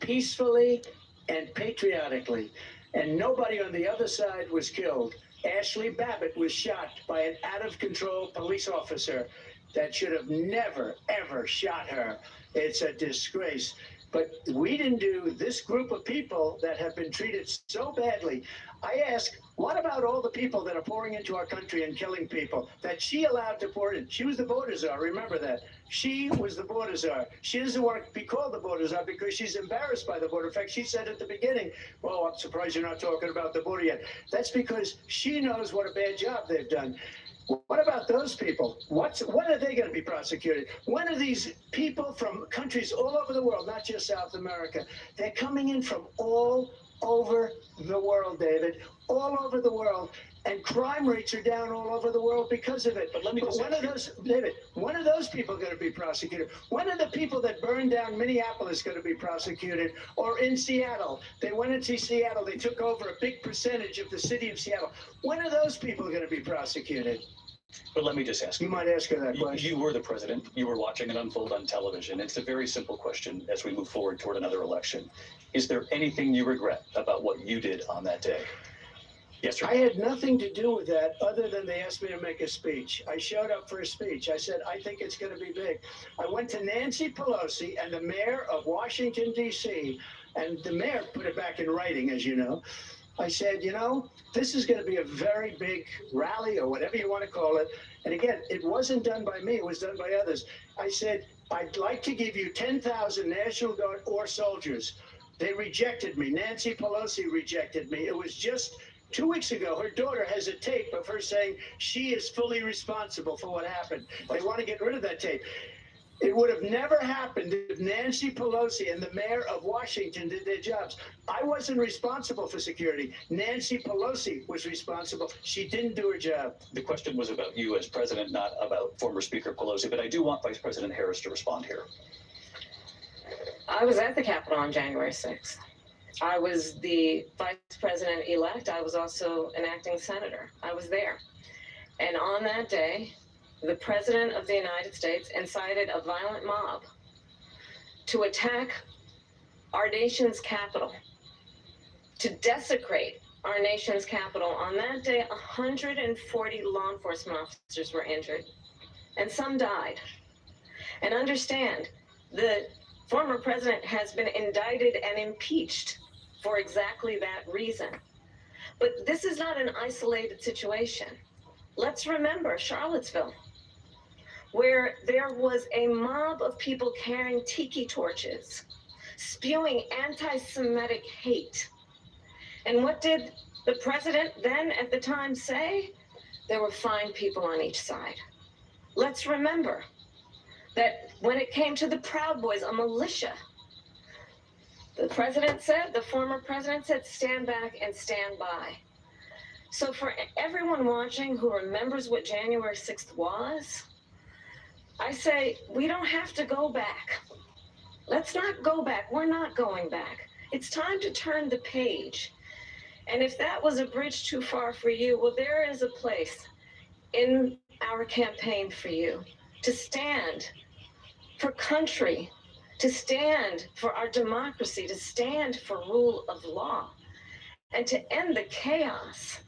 peacefully and patriotically. And nobody on the other side was killed. Ashley Babbitt was shot by an out-of-control police officer that should have never, ever shot her. It's a disgrace. But we didn't do this group of people that have been treated so badly. I ask, what about all the people that are pouring into our country and killing people that she allowed to pour in? She was the border czar, remember that. She was the border czar. She doesn't want to be called the border czar because she's embarrassed by the border. In fact, she said at the beginning, well, I'm surprised you're not talking about the border yet. That's because she knows what a bad job they've done. What about those people? When are they going to be prosecuted? When are these people from countries all over the world, not just South America, they're coming in from all over the world, David, all over the world, and crime rates are down all over the world because of it. But let me just David, when are those people going to be prosecuted? When are the people that burned down Minneapolis going to be prosecuted? Or in Seattle, they went into Seattle, they took over a big percentage of the city of Seattle. When are those people going to be prosecuted? But let me just ask you. You might ask her that question. You were the president. You were watching it unfold on television. It's a very simple question as we move forward toward another election. Is there anything you regret about what you did on that day? Yes, sir. I had nothing to do with that other than they asked me to make a speech. I showed up for a speech. I said, I think it's going to be big. I went to Nancy Pelosi and the mayor of Washington, D.C., and the mayor put it back in writing, as you know. I said, you know, this is going to be a very big rally or whatever you want to call it. And again, it wasn't done by me. It was done by others. I said, I'd like to give you 10,000 National Guard or soldiers. They rejected me. Nancy Pelosi rejected me. It was just 2 weeks ago. Her daughter has a tape of her saying she is fully responsible for what happened. They want to get rid of that tape. It would have never happened if Nancy Pelosi and the mayor of Washington did their jobs. I wasn't responsible for security. Nancy Pelosi was responsible. She didn't do her job. The question was about you as president, not about former Speaker Pelosi, but I do want Vice President Harris to respond here. I was at the Capitol on January 6th. I was the vice president-elect. I was also an acting senator. I was there. And on that day, the President of the United States incited a violent mob to attack our nation's capital, to desecrate our nation's capital. On that day, 140 law enforcement officers were injured, and some died. And understand, the former president has been indicted and impeached for exactly that reason. But this is not an isolated situation. Let's remember Charlottesville, where there was a mob of people carrying tiki torches, spewing anti-Semitic hate. And what did the president then at the time say? There were fine people on each side. Let's remember that when it came to the Proud Boys, a militia, the president said, the former president said, stand back and stand by. So for everyone watching who remembers what January 6th was, I say, we don't have to go back. Let's not go back. We're not going back. It's time to turn the page. And if that was a bridge too far for you, well, there is a place in our campaign for you to stand for country, to stand for our democracy, to stand for rule of law, and to end the chaos,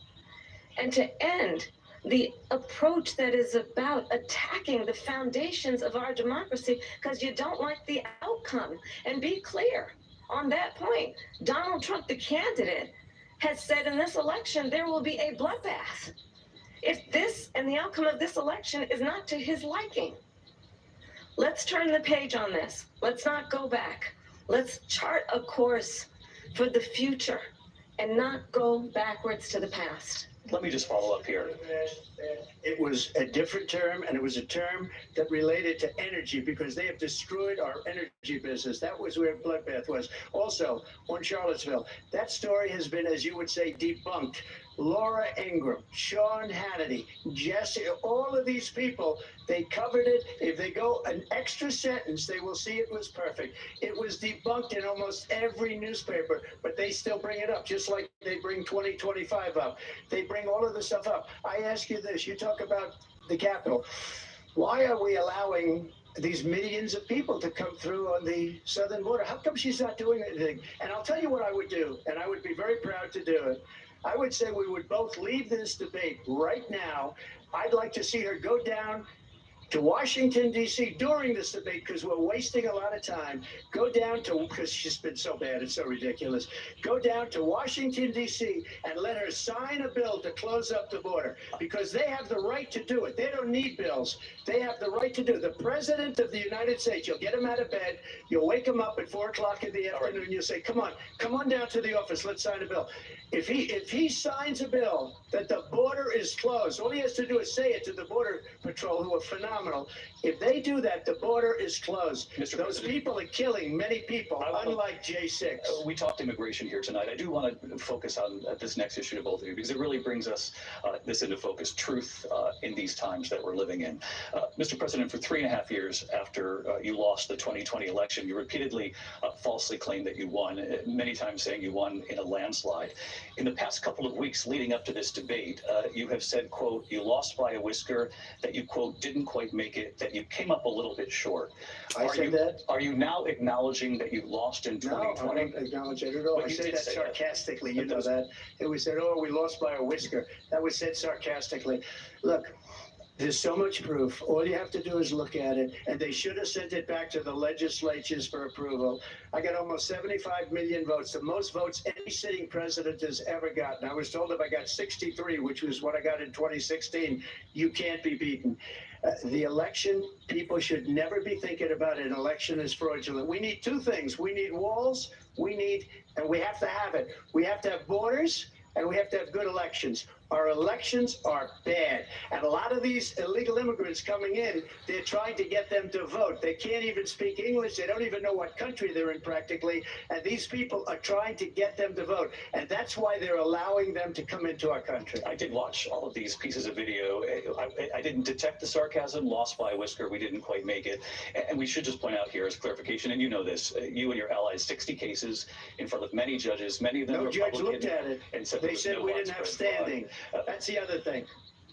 and to end the approach that is about attacking the foundations of our democracy because you don't like the outcome. And be clear on that point. Donald Trump, the candidate, has said in this election there will be a bloodbath if this and the outcome of this election is not to his liking. Let's turn the page on this. Let's not go back. Let's chart a course for the future and not go backwards to the past. Let me just follow up here. It was a different term, and it was a term that related to energy because they have destroyed our energy business. That was where bloodbath was. Also, on Charlottesville, that story has been, as you would say, debunked. Laura Ingraham, Sean Hannity, Jesse, all of these people, they covered it. If they go an extra sentence, they will see it was perfect. It was debunked in almost every newspaper, but they still bring it up, just like they bring 2025 up. They bring all of the stuff up. I ask you this, you talk about the Capitol. Why are we allowing these millions of people to come through on the southern border. How come she's not doing anything? And I'll tell you what I would do, and I would be very proud to do it. I would say we would both leave this debate right now. I'd like to see her go down to Washington, D.C. during this debate, because we're wasting a lot of time. Go down to, because she's been so bad, it's so ridiculous. Go down to Washington, D.C. and let her sign a bill to close up the border, because they have the right to do it. They don't need bills. They have the right to do it. The President of the United States, you'll get him out of bed, you'll wake him up at 4 o'clock in the afternoon, you'll say, come on down to the office, let's sign a bill. If he signs a bill that the border is closed, all he has to do is say it to the Border Patrol, who are phenomenal. If they do that, the border is closed. Those people are killing many people, unlike J6. We talked immigration here tonight. I do want to focus on this next issue to both of you, because it really brings us this into focus, truth in these times that we're living in. Mr. President, for 3.5 years after you lost the 2020 election, you repeatedly falsely claimed that you won, many times saying you won in a landslide. In the past couple of weeks leading up to this debate, you have said, quote, you lost by a whisker, that you, quote, didn't quite make it, that you came up a little bit short. I said that? Are you now acknowledging that you lost in 2020? No, I don't acknowledge it at all. I said that sarcastically. You know that. It was said, oh, we lost by a whisker. That was said sarcastically. Look, there's so much proof. All you have to do is look at it, and they should have sent it back to the legislatures for approval. I got almost 75 million votes, the most votes any sitting president has ever gotten. I was told if I got 63, which was what I got in 2016, you can't be beaten. The election, people should never be thinking about an election as fraudulent. We need 2 things. We need walls, and we have to have it. We have to have borders, and we have to have good elections. Our elections are bad. And a lot of these illegal immigrants coming in, they're trying to get them to vote. They can't even speak English. They don't even know what country they're in practically. And these people are trying to get them to vote. And that's why they're allowing them to come into our country. I did watch all of these pieces of video. I didn't detect the sarcasm, lost by a whisker. We didn't quite make it. And we should just point out here as clarification, and you know this, you and your allies, 60 cases in front of many judges, many of them No Republican. judge looked at it. And said they said no we didn't have standing. That's the other thing.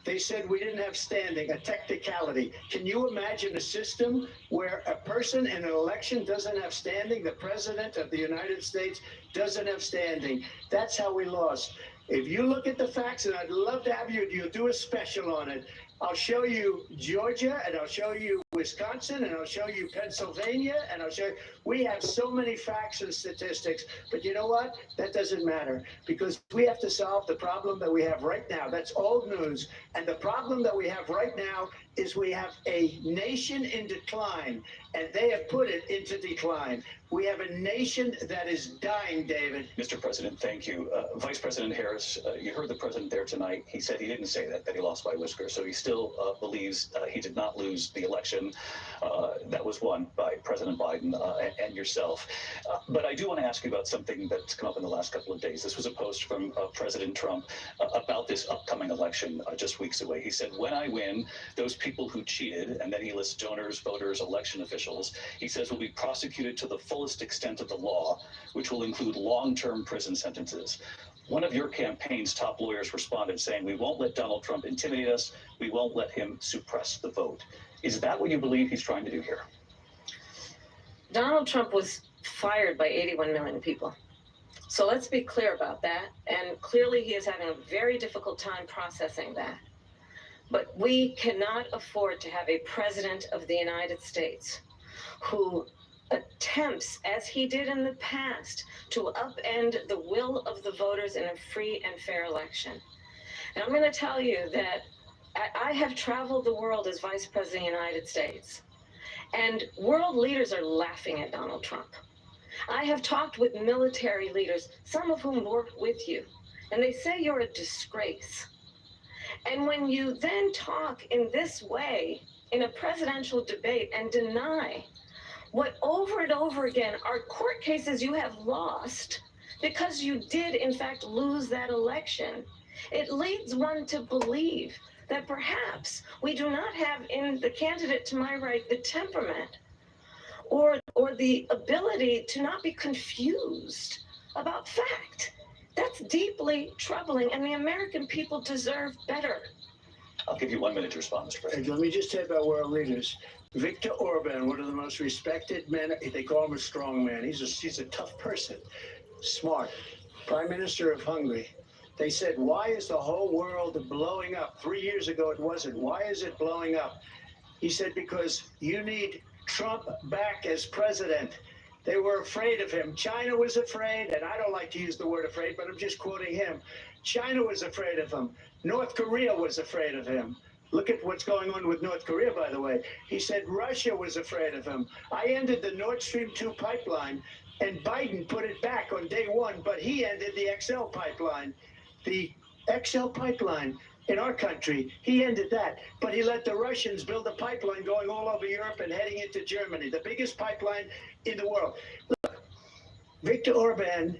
They said we didn't have standing, a technicality. Can you imagine a system where a person in an election doesn't have standing? The President of the United States doesn't have standing. That's how we lost. If you look at the facts, and I'd love to have you do a special on it, I'll show you Georgia, and I'll show you Wisconsin, and I'll show you Pennsylvania, and I'll show you. We have so many facts and statistics, but you know what? That doesn't matter, because we have to solve the problem that we have right now. That's old news. And the problem that we have right now is we have a nation in decline, and they have put it into decline. We have a nation that is dying, David. Mr. President, thank you. Vice President Harris, you heard the president there tonight. He said he didn't say that he lost by a whisker. So he still believes he did not lose the election that was won by President Biden and yourself. But I do want to ask you about something that's come up in the last couple of days. This was a post from President Trump about this upcoming election just weeks away. He said, when I win, those people who cheated, and then he lists donors, voters, election officials, he says will be prosecuted to the fullest extent of the law, which will include long-term prison sentences. One of your campaign's top lawyers responded saying, we won't let Donald Trump intimidate us. We won't let him suppress the vote. Is that what you believe he's trying to do here? Donald Trump was fired by 81 million people. So let's be clear about that. And clearly he is having a very difficult time processing that. But we cannot afford to have a president of the United States who attempts, as he did in the past, to upend the will of the voters in a free and fair election. And I'm going to tell you that I have traveled the world as Vice President of the United States, and world leaders are laughing at Donald Trump. I have talked with military leaders, some of whom worked with you, and they say you're a disgrace. And when you then talk in this way in a presidential debate and deny what over and over again are court cases you have lost because you did in fact lose that election, it leads one to believe that perhaps we do not have in the candidate to my right the temperament or the ability to not be confused about fact. That's deeply troubling, and the American people deserve better. I'll give you 1 minute to respond, Mr. President. Let me just say about world leaders. Viktor Orban, one of the most respected men, they call him a strong man. He's a tough person, smart. Prime Minister of Hungary. They said, why is the whole world blowing up? 3 years ago, it wasn't. Why is it blowing up? He said, because you need Trump back as president. They were afraid of him. China was afraid, and I don't like to use the word afraid, but I'm just quoting him. China was afraid of him. North Korea was afraid of him. Look at what's going on with North Korea, by the way. He said Russia was afraid of him. I ended the Nord Stream 2 pipeline, and Biden put it back on day one, but he ended the XL pipeline. The XL pipeline in our country, he ended that. But he let the Russians build a pipeline going all over Europe and heading into Germany, the biggest pipeline in the world. Look, Viktor Orban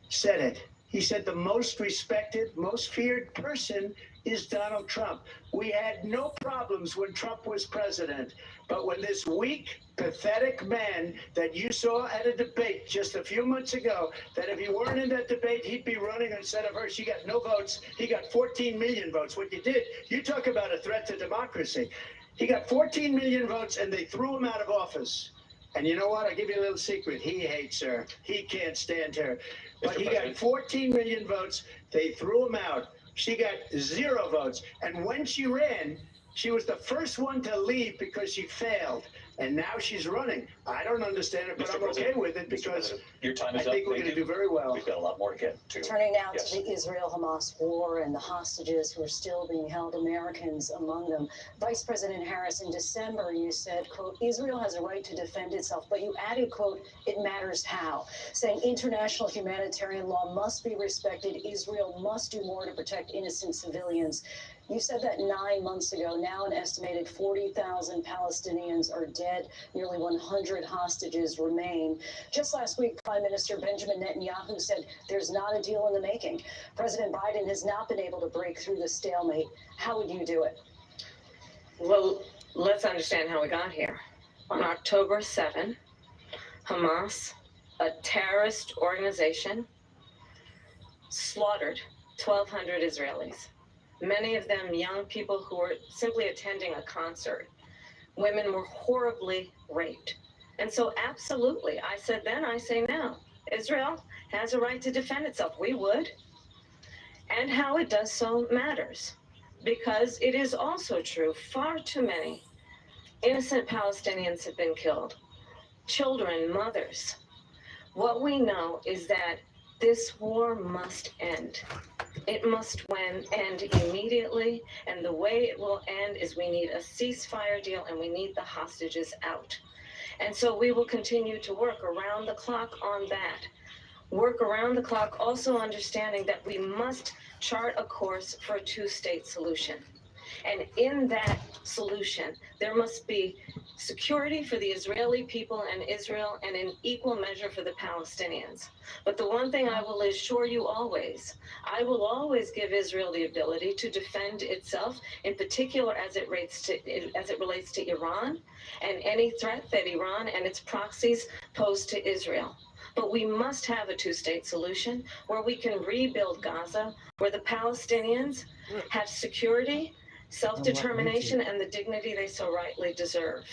said it. He said the most respected, most feared person is Donald Trump. We had no problems when Trump was president, but when this weak, pathetic man that you saw at a debate just a few months ago, that if he weren't in that debate, he'd be running instead of her. She got no votes. He got 14 million votes. What you did, you talk about a threat to democracy. He got 14 million votes, and they threw him out of office. And you know what? I'll give you a little secret. He hates her. He can't stand her. But he got 14 million votes. They threw him out. She got 0 votes. And when she ran, she was the first one to leave because she failed. And now she's running. I don't understand it, but I'm okay with it because your time is I think up. we're going to do very well. We've got a lot more to get to. Turning now to the Israel-Hamas war and the hostages who are still being held, Americans among them. Vice President Harris, in December, you said, quote, Israel has a right to defend itself, but you added, quote, it matters how, saying international humanitarian law must be respected. Israel must do more to protect innocent civilians. You said that 9 months ago. Now an estimated 40,000 Palestinians are dead. Nearly 100 hostages remain. Just last week, Prime Minister Benjamin Netanyahu said there's not a deal in the making. President Biden has not been able to break through the stalemate. How would you do it? Well, let's understand how we got here. On October 7, Hamas, a terrorist organization, slaughtered 1,200 Israelis. Many of them young people who were simply attending a concert. Women were horribly raped. And so absolutely, I said then, I say now, Israel has a right to defend itself. We would. And how it does so matters. Because it is also true, far too many innocent Palestinians have been killed. Children, mothers. What we know is that this war must end. It must end immediately, and the way it will end is we need a ceasefire deal and we need the hostages out. And so we will continue to work around the clock on that. Work around the clock, also understanding that we must chart a course for a two-state solution. And in that solution, there must be security for the Israeli people and Israel, and an equal measure for the Palestinians. But the one thing I will assure you always, I will always give Israel the ability to defend itself, in particular as it relates to Iran and any threat that Iran and its proxies pose to Israel. But we must have a two-state solution where we can rebuild Gaza, where the Palestinians have security, self-determination, and the dignity they so rightly deserve.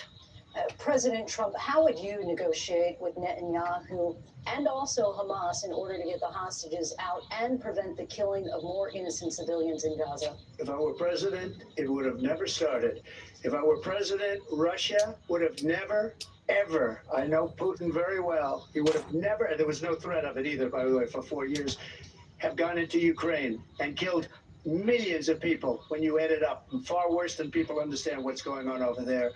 President Trump, how would you negotiate with Netanyahu and also Hamas in order to get the hostages out and prevent the killing of more innocent civilians in Gaza? If I were president, it would have never started. If I were president, Russia would have never, ever, I know Putin very well, he would have never, and there was no threat of it either, by the way, for 4 years, have gone into Ukraine and killed millions of people when you add it up, far worse than people understand what's going on over there.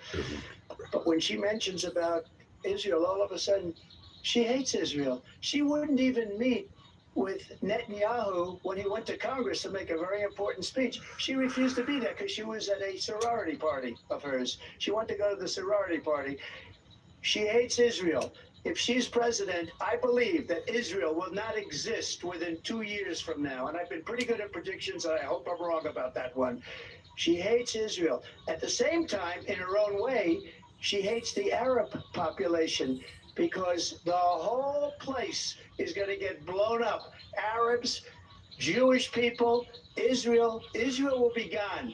But when she mentions about Israel, all of a sudden, she hates Israel. She wouldn't even meet with Netanyahu when he went to Congress to make a very important speech. She refused to be there because she was at a sorority party of hers. She wanted to go to the sorority party. She hates Israel. If she's president, I believe that Israel will not exist within 2 years from now. And I've been pretty good at predictions, and I hope I'm wrong about that one. She hates Israel. At the same time, in her own way, she hates the Arab population because the whole place is going to get blown up. Arabs, Jewish people, Israel will be gone.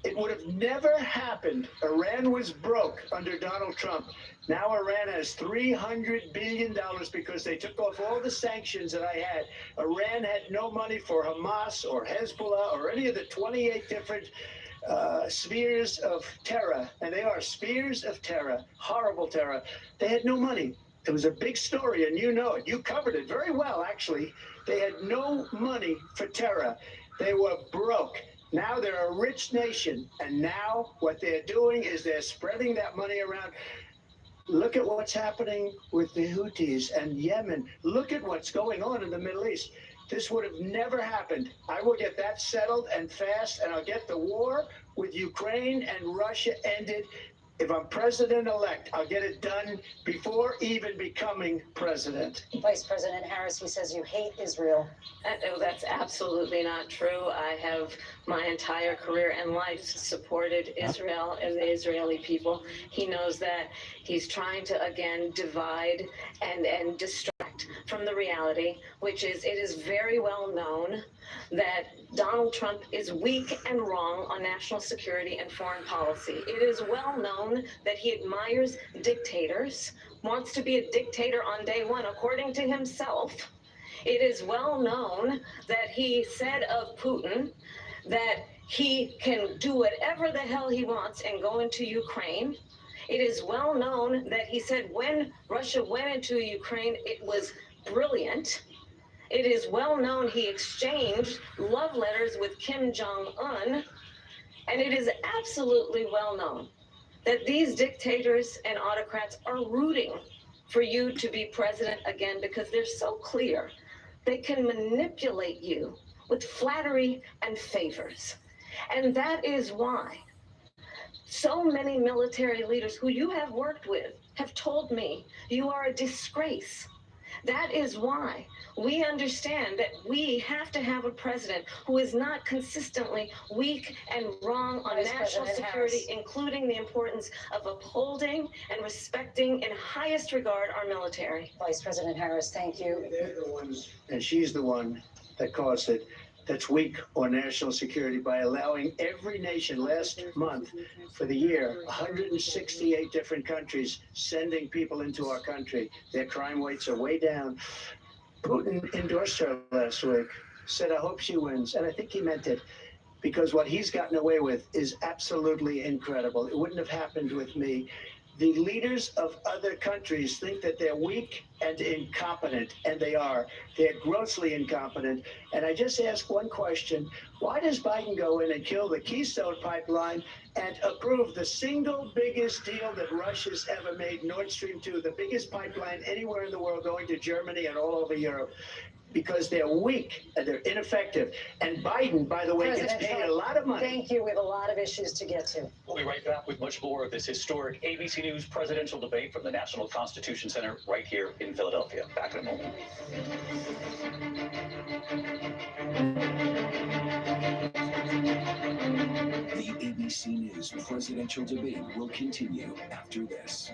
It would have never happened. Iran was broke under Donald Trump. Now Iran has $300 billion because they took off all the sanctions that I had. Iran had no money for Hamas or Hezbollah or any of the 28 different spheres of terror. And they are spheres of terror, horrible terror. They had no money. It was a big story, and you know it. You covered it very well, actually. They had no money for terror. They were broke. Now they're a rich nation, and now what they're doing is they're spreading that money around. Look at what's happening with the Houthis and Yemen. Look at what's going on in the Middle East. This would have never happened. I will get that settled and fast, and I'll get the war with Ukraine and Russia ended. If I'm president-elect, I'll get it done before even becoming president. Vice President Harris, he says you hate Israel. No, that's absolutely not true. I have my entire career and life supported Israel and the Israeli people. He knows that. He's trying to, again, divide and distract from the reality, which is it is very well known that Donald Trump is weak and wrong on national security and foreign policy. It is well known that he admires dictators, wants to be a dictator on day one, according to himself. It is well known that he said of Putin that he can do whatever the hell he wants and go into Ukraine. It is well known that he said when Russia went into Ukraine, it was brilliant. It is well known he exchanged love letters with Kim Jong-un. And it is absolutely well known that these dictators and autocrats are rooting for you to be president again because they're so clear. They can manipulate you with flattery and favors. And that is why so many military leaders who you have worked with have told me you are a disgrace. That is why we understand that we have to have a president who is not consistently weak and wrong on national security, including the importance of upholding and respecting in highest regard our military. Vice President Harris, thank you. They're the ones, and she's the one that caused it, that's weak on national security by allowing every nation last month for the year, 168 different countries sending people into our country. Their crime rates are way down. Putin endorsed her last week, said, I hope she wins. And I think he meant it because what he's gotten away with is absolutely incredible. It wouldn't have happened with me. The leaders of other countries think that they're weak and incompetent, and they are. They're grossly incompetent. And I just ask one question. Why does Biden go in and kill the Keystone Pipeline and approve the single biggest deal that Russia's ever made, Nord Stream 2, the biggest pipeline anywhere in the world going to Germany and all over Europe? Because they're weak and they're ineffective. And Biden, by the way, President gets paid Trump, a lot of money. Thank you. We have a lot of issues to get to. We'll be right back with much more of this historic ABC News presidential debate from the National Constitution Center right here in Philadelphia. Back in a moment. The ABC News presidential debate will continue after this.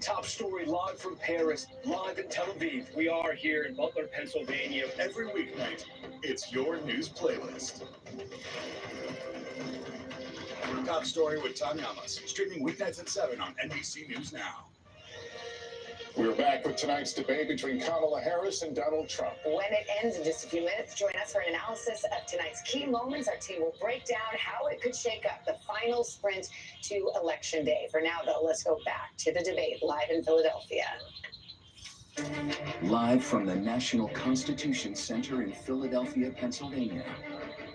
Top story live from Paris, live in Tel Aviv. We are here in Butler, Pennsylvania. Every weeknight, it's your news playlist. Top Story with Tom Yamas, streaming weeknights at 7 on NBC News Now. We're back with tonight's debate between Kamala Harris and Donald Trump. When it ends in just a few minutes, join us for an analysis of tonight's key moments. Our team will break down how it could shake up the final sprint to Election Day. For now, though, let's go back to the debate live in Philadelphia. Live from the National Constitution Center in Philadelphia, Pennsylvania.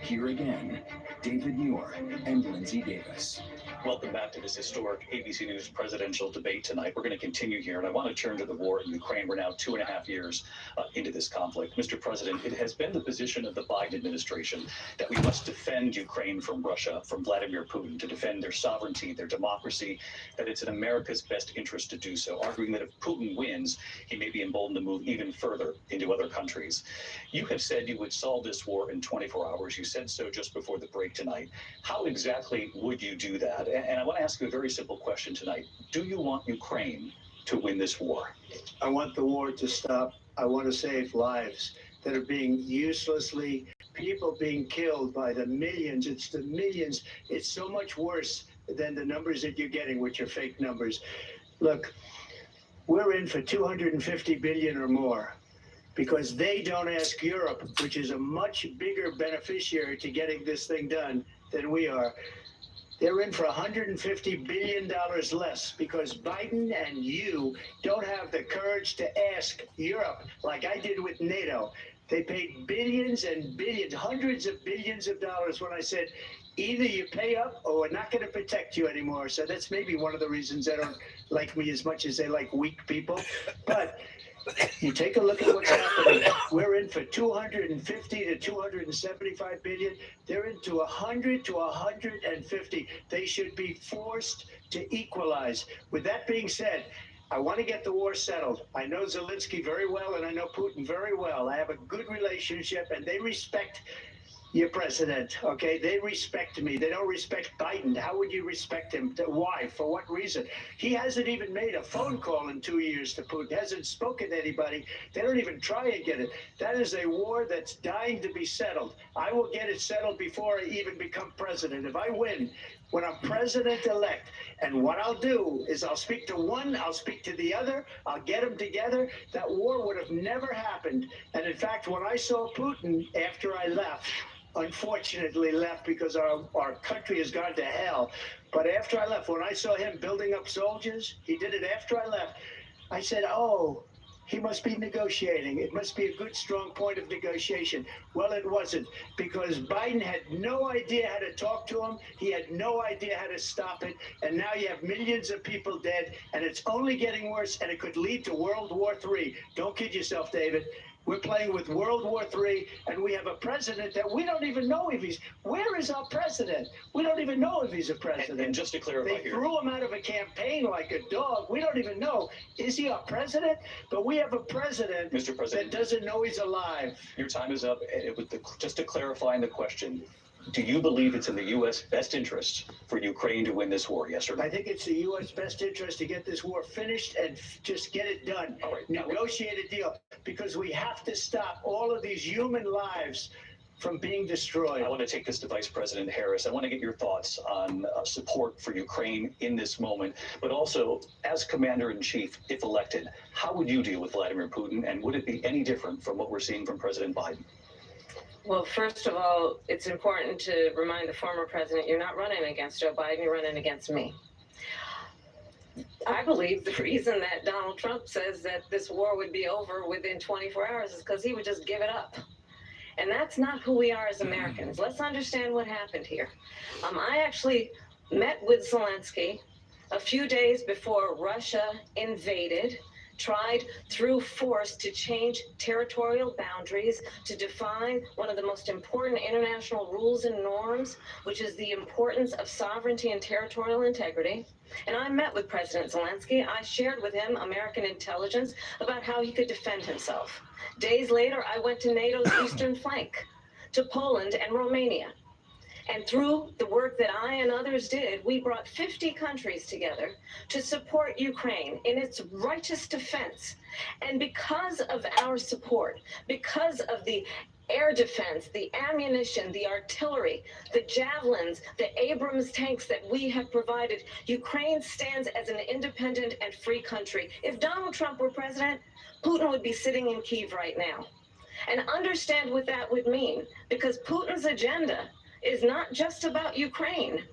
Here again, David Muir and Lindsay Davis. Welcome back to this historic ABC News presidential debate tonight. We're going to continue here, and I want to turn to the war in Ukraine. We're now 2.5 years into this conflict. Mr. President, it has been the position of the Biden administration that we must defend Ukraine from Russia, from Vladimir Putin, to defend their sovereignty, their democracy, that it's in America's best interest to do so, arguing that if Putin wins, he may be emboldened to move even further into other countries. You have said you would solve this war in 24 hours. You said so just before the break tonight. How exactly would you do that? And I want to ask you a very simple question tonight. Do you want Ukraine to win this war? I want the war to stop. I want to save lives that are being uselessly, people being killed by the millions. It's the millions. It's so much worse than the numbers that you're getting, which are fake numbers. Look, we're in for 250 billion or more because they don't ask Europe, which is a much bigger beneficiary to getting this thing done than we are. They're in for $150 billion less because Biden and you don't have the courage to ask Europe like I did with NATO. They paid billions and billions, hundreds of billions of dollars when I said, either you pay up or we're not going to protect you anymore. So that's maybe one of the reasons they don't like me as much as they like weak people. But you take a look at what's happening. We're in for 250 to 275 billion. They're into 100 to 150. They should be forced to equalize. With that being said, I want to get the war settled. I know Zelensky very well, and I know Putin very well. I have a good relationship, and they respect your president, okay? They respect me. They don't respect Biden. How would you respect him? Why? For what reason? He hasn't even made a phone call in 2 years to Putin. Hasn't spoken to anybody. They don't even try and get it. That is a war that's dying to be settled. I will get it settled before I even become president. If I win, when I'm president-elect, and what I'll do is I'll speak to one, I'll speak to the other, I'll get them together. That war would have never happened. And in fact, when I saw Putin after I left, unfortunately left because our country has gone to hell. But after I left, when I saw him building up soldiers, he did it after I left, I said, oh, he must be negotiating. It must be a good, strong point of negotiation. Well, it wasn't, because Biden had no idea how to talk to him. He had no idea how to stop it. And now you have millions of people dead, and it's only getting worse, and it could lead to World War III. Don't kid yourself, David. We're playing with World War III, and we have a president that we don't even know if he's... Where is our president? We don't even know if he's a president. And just to clarify They here, threw him out of a campaign like a dog. We don't even know. Is he our president? But we have a president, Mr. President, that doesn't know he's alive. your time is up. Just to clarify the question, do you believe it's in the U.S. best interest for Ukraine to win this war, yes or no? I think it's the U.S. best interest to get this war finished and just get it done. All right. Negotiate a deal, because we have to stop all of these human lives from being destroyed. I want to take this to Vice President Harris. I want to get your thoughts on support for Ukraine in this moment, but also as Commander-in-Chief, if elected, how would you deal with Vladimir Putin, and would it be any different from what we're seeing from President Biden? Well, first of all, it's important to remind the former president, you're not running against Joe Biden, you're running against me. I believe the reason that Donald Trump says that this war would be over within 24 hours is because he would just give it up. And that's not who we are as Americans. Let's understand what happened here. I actually met with Zelensky a few days before Russia invaded, tried through force to change territorial boundaries, to define one of the most important international rules and norms, which is the importance of sovereignty and territorial integrity. And I met with President Zelensky. I shared with him American intelligence about how he could defend himself. Days later, I went to NATO's eastern flank, to Poland and Romania. And through the work that I and others did, we brought 50 countries together to support Ukraine in its righteous defense. And because of our support, because of the air defense, the ammunition, the artillery, the javelins, the Abrams tanks that we have provided, Ukraine stands as an independent and free country. If Donald Trump were president, Putin would be sitting in Kyiv right now. And understand what that would mean, because Putin's agenda is not just about Ukraine.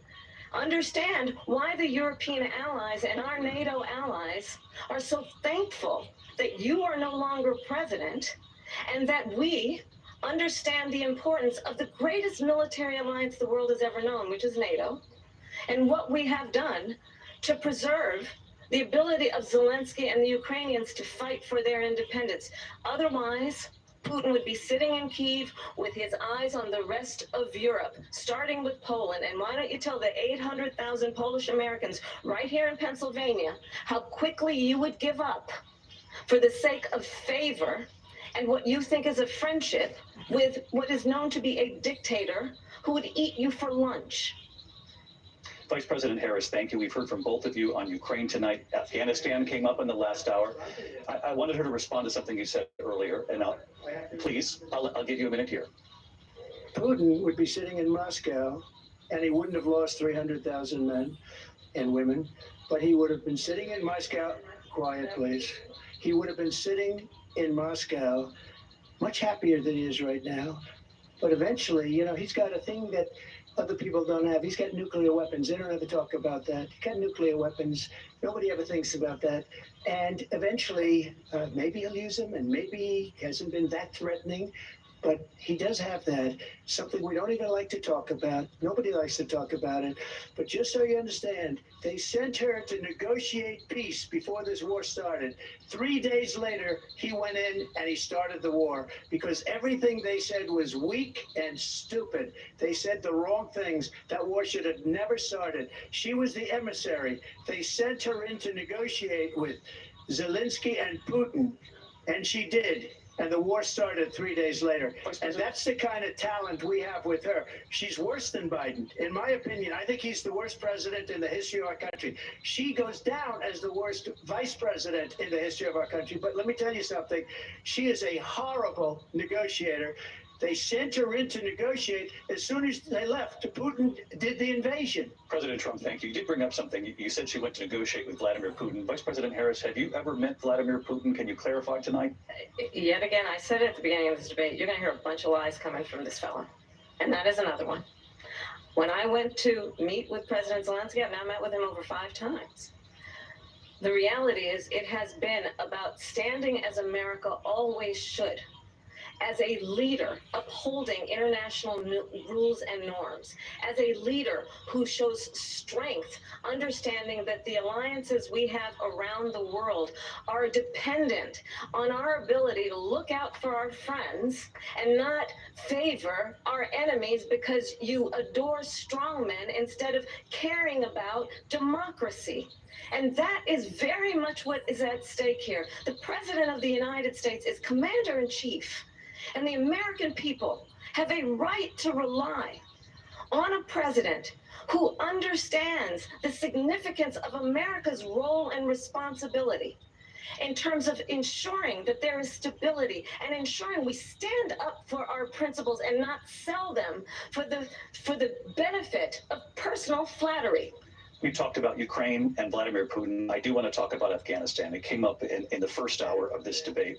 Understand why the European allies and our NATO allies are so thankful that you are no longer president, and that we understand the importance of the greatest military alliance the world has ever known, which is NATO, and what we have done to preserve the ability of Zelensky and the Ukrainians to fight for their independence. Otherwise, Putin would be sitting in Kyiv with his eyes on the rest of Europe, starting with Poland. And why don't you tell the 800,000 Polish Americans right here in Pennsylvania how quickly you would give up for the sake of favor and what you think is a friendship with what is known to be a dictator who would eat you for lunch. Vice President Harris, thank you. We've heard from both of you on Ukraine tonight. Afghanistan came up in the last hour. I wanted her to respond to something you said earlier, and I'll give you a minute here. Putin would be sitting in Moscow, and he wouldn't have lost 300,000 men and women, but he would have been sitting in Moscow, quiet please, he would have been sitting in Moscow much happier than he is right now. But eventually, you know, he's got a thing that other people don't have. He's got nuclear weapons. They don't ever talk about that. He's got nuclear weapons. Nobody ever thinks about that. And eventually, maybe he'll use them, and maybe he hasn't been that threatening. But he does have that, something we don't even like to talk about. Nobody likes to talk about it. But just so you understand, they sent her to negotiate peace before this war started. 3 days later, he went in and he started the war because everything they said was weak and stupid. They said the wrong things. That war should have never started. She was the emissary. They sent her in to negotiate with Zelensky and Putin, and she did. And the war started 3 days later. And that's the kind of talent we have with her. She's worse than Biden. In my opinion, I think he's the worst president in the history of our country. She goes down as the worst vice president in the history of our country. But let me tell you something. She is a horrible negotiator. They sent her in to negotiate. As soon as they left, Putin did the invasion. President Trump, thank you. You did bring up something. You said she went to negotiate with Vladimir Putin. Vice President Harris, have you ever met Vladimir Putin? Can you clarify tonight? Yet again, I said at the beginning of this debate, you're going to hear a bunch of lies coming from this fellow. And that is another one. When I went to meet with President Zelensky, I've now met with him over 5 times. The reality is it has been about standing as America always should, as a leader upholding international rules and norms, as a leader who shows strength, understanding that the alliances we have around the world are dependent on our ability to look out for our friends and not favor our enemies because you adore strongmen instead of caring about democracy. And that is very much what is at stake here. The President of the United States is Commander-in-Chief. And the American people have a right to rely on a president who understands the significance of America's role and responsibility in terms of ensuring that there is stability and ensuring we stand up for our principles and not sell them for the benefit of personal flattery. We talked about Ukraine and Vladimir Putin. I do want to talk about Afghanistan. It came up in the first hour of this debate.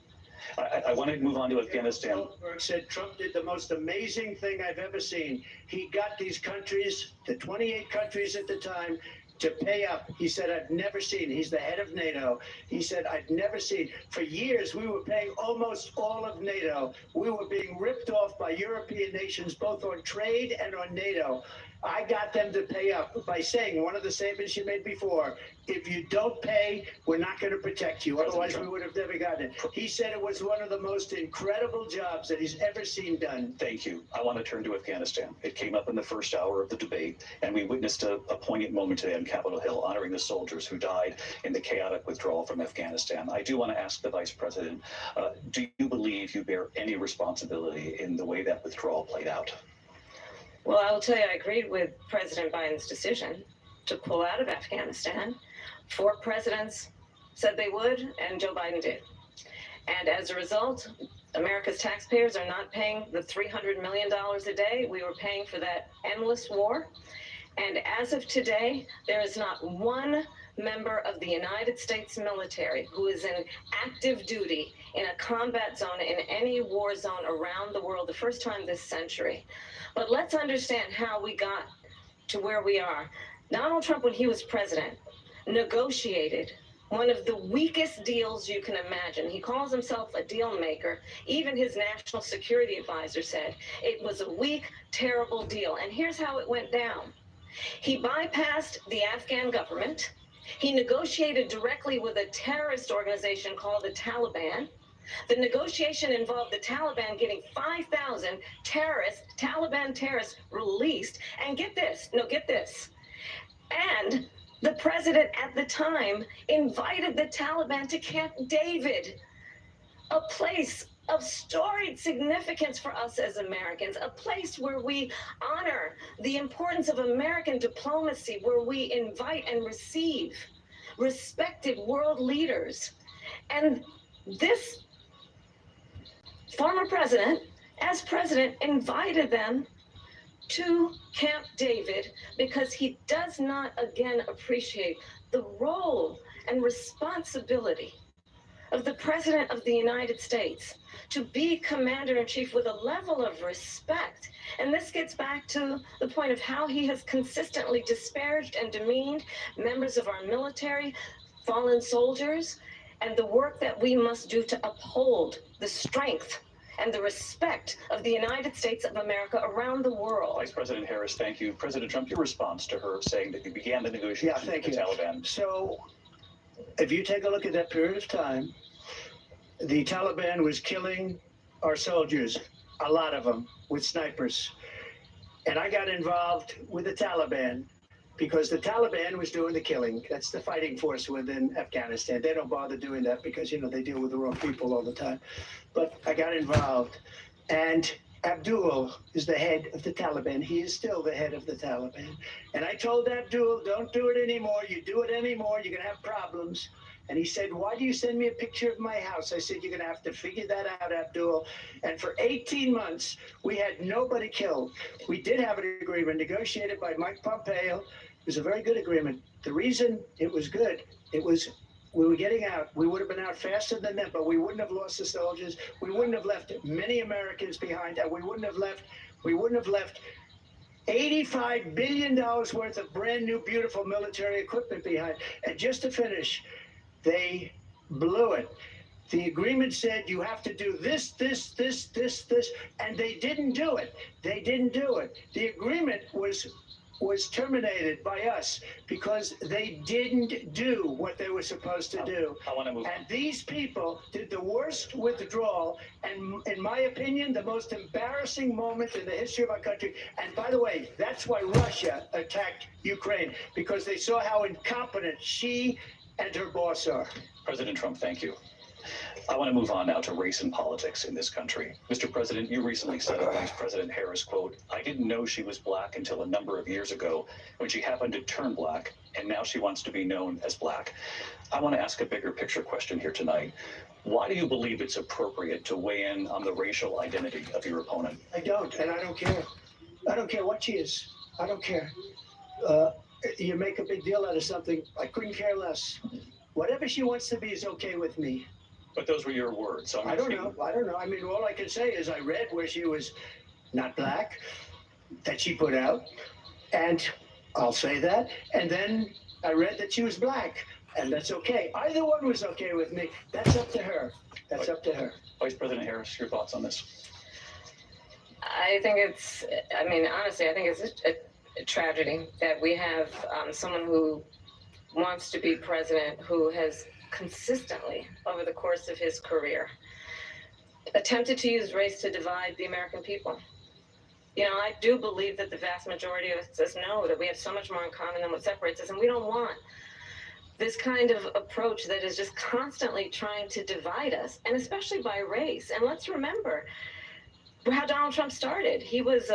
I want to move on to Afghanistan. Goldberg said Trump did the most amazing thing I've ever seen. He got these countries, the 28 countries at the time, to pay up. He said, I've never seen, he's the head of NATO. He said, I've never seen. For years, we were paying almost all of NATO. We were being ripped off by European nations, both on trade and on NATO. I got them to pay up by saying one of the statements you made before, if you don't pay, we're not going to protect you. Otherwise, we would have never gotten it. He said it was one of the most incredible jobs that he's ever seen done. Thank you. I want to turn to Afghanistan. It came up in the first hour of the debate, and we witnessed a poignant moment today on Capitol Hill, honoring the soldiers who died in the chaotic withdrawal from Afghanistan. I do want to ask the Vice President, do you believe you bear any responsibility in the way that withdrawal played out? Well, I will tell you, I agreed with President Biden's decision to pull out of Afghanistan. 4 presidents said they would, and Joe Biden did. And as a result, America's taxpayers are not paying the $300 million a day we were paying for that endless war. And as of today, there is not one member of the United States military who is in active duty in a combat zone in any war zone around the world, the first time this century. But let's understand how we got to where we are. Donald Trump, when he was president, negotiated one of the weakest deals you can imagine. He calls himself a deal maker. Even his national security advisor said it was a weak, terrible deal. And here's how it went down. He bypassed the Afghan government. He negotiated directly with a terrorist organization called the Taliban. The negotiation involved the Taliban getting 5,000 Taliban terrorists released. And get this, and the president at the time invited the Taliban to Camp David, a place of storied significance for us as Americans, a place where we honor the importance of American diplomacy, where we invite and receive respected world leaders. And this former president, as president, invited them to Camp David because he does not, again, appreciate the role and responsibility of the President of the United States to be commander-in-chief with a level of respect. And this gets back to the point of how he has consistently disparaged and demeaned members of our military, fallen soldiers, and the work that we must do to uphold the strength and the respect of the United States of America around the world. Vice President Harris, thank you. President Trump, your response to her saying that you began the negotiations with the Taliban. So, if you take a look at that period of time, the Taliban was killing our soldiers, a lot of them, with snipers. And I got involved with the Taliban because the Taliban was doing the killing. That's the fighting force within Afghanistan. They don't bother doing that because, you know, they deal with the wrong people all the time. But I got involved. And Abdul is the head of the Taliban. He is still the head of the Taliban. And I told Abdul, don't do it anymore. You do it anymore, you're going to have problems. And he said, why do you send me a picture of my house? I said, you're going to have to figure that out, Abdul. And for 18 months, we had nobody killed. We did have an agreement negotiated by Mike Pompeo. It was a very good agreement. The reason it was good, it was we were getting out. We would have been out faster than them, but we wouldn't have lost the soldiers. We wouldn't have left many Americans behind, and we wouldn't have left $85 billion worth of brand new, beautiful military equipment behind. And just to finish, they blew it. The agreement said you have to do this, and they didn't do it. They didn't do it. The agreement was terminated by us because they didn't do what they were supposed to do. I want to move on. And these people did the worst withdrawal, and in my opinion, the most embarrassing moment in the history of our country. And by the way, that's why Russia attacked Ukraine, because they saw how incompetent she and her boss are. President Trump, thank you. I want to move on now to race and politics in this country. Mr. President, you recently said of Vice President Harris, quote, I didn't know she was black until a number of years ago when she happened to turn black, and now she wants to be known as black. I want to ask a bigger picture question here tonight. Why do you believe it's appropriate to weigh in on the racial identity of your opponent? I don't, and I don't care. I don't care what she is. I don't care. You make a big deal out of something. I couldn't care less. Whatever she wants to be is okay with me. But those were your words. So I don't know. I mean, all I can say is I read where she was not black, that she put out, and I'll say that. And then I read that she was black, and that's okay. Either one was okay with me. That's up to her. That's up to her. Vice President Harris, your thoughts on this? I think it's, I mean, honestly, I think it's a tragedy that we have someone who wants to be president who has consistently, over the course of his career, attempted to use race to divide the American people. You know, I do believe that the vast majority of us know that we have so much more in common than what separates us, and we don't want this kind of approach that is just constantly trying to divide us, and especially by race. And let's remember how Donald Trump started. He was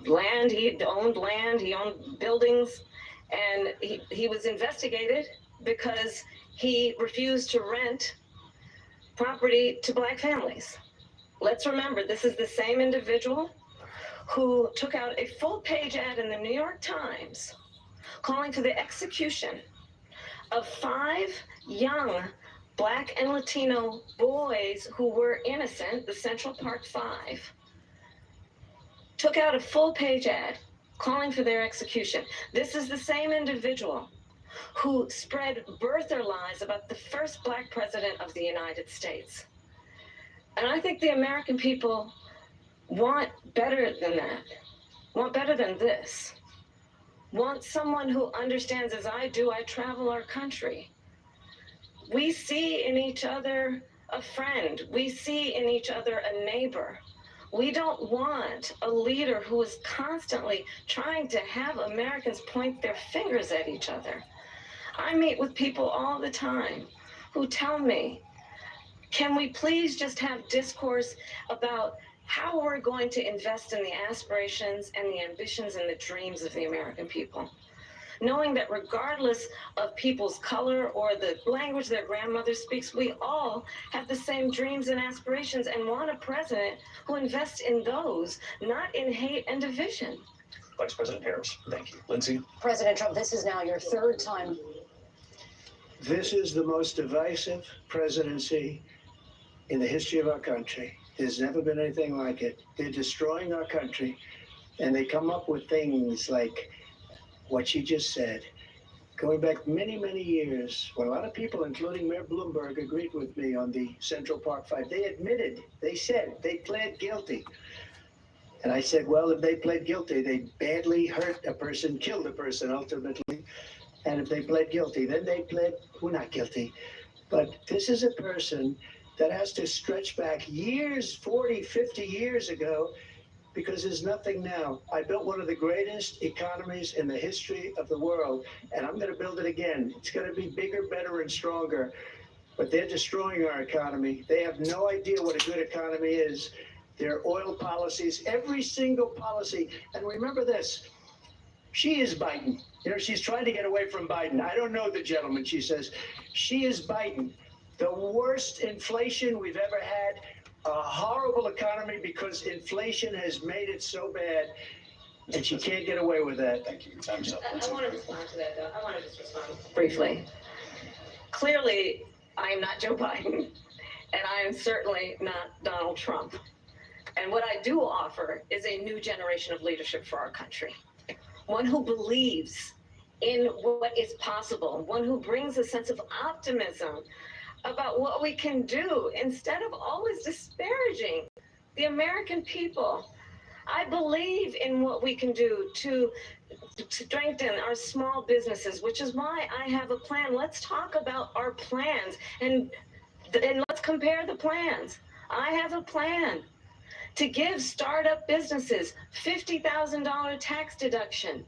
land. He owned land. He owned buildings, and he was investigated because he refused to rent property to black families. Let's remember, this is the same individual who took out a full-page ad in the New York Times calling for the execution of 5 young Black and Latino boys who were innocent, the Central Park 5, took out a full-page ad calling for their execution. This is the same individual who spread birther lies about the first Black president of the United States. And I think the American people want better than that, want better than this, want someone who understands, as I do. I travel our country. We see in each other a friend. We see in each other a neighbor. We don't want a leader who is constantly trying to have Americans point their fingers at each other. I meet with people all the time who tell me, can we please just have discourse about how we're going to invest in the aspirations and the ambitions and the dreams of the American people? Knowing that regardless of people's color or the language their grandmother speaks, we all have the same dreams and aspirations and want a president who invests in those, not in hate and division. Vice President Harris, thank you. Lindsay? President Trump, this is now your 3rd time. This is the most divisive presidency in the history of our country. There's never been anything like it. They're destroying our country, and they come up with things like what she just said. Going back many, many years, when a lot of people, including Mayor Bloomberg, agreed with me on the Central Park 5, they admitted, they said, they pled guilty. And I said, well, if they pled guilty, they badly hurt a person, killed a person ultimately. And if they pled guilty, then they pled, we're not guilty. But this is a person that has to stretch back years, 40, 50 years ago, because there's nothing now. I built one of the greatest economies in the history of the world, and I'm going to build it again. It's going to be bigger, better, and stronger. But they're destroying our economy. They have no idea what a good economy is. Their oil policies, every single policy. And remember this, she is Biden. You know, she's trying to get away from Biden. I don't know the gentleman, she says. She is Biden. The worst inflation we've ever had, a horrible economy because inflation has made it so bad, and she can't get away with that. Thank you. Time's up. I want to respond to that, though. I want to just respond briefly. Clearly, I am not Joe Biden, and I am certainly not Donald Trump. And what I do offer is a new generation of leadership for our country. One who believes in what is possible, one who brings a sense of optimism about what we can do instead of always disparaging the American people. I believe in what we can do to strengthen our small businesses, which is why I have a plan. Let's talk about our plans and let's compare the plans. I have a plan to give startup businesses $50,000 tax deduction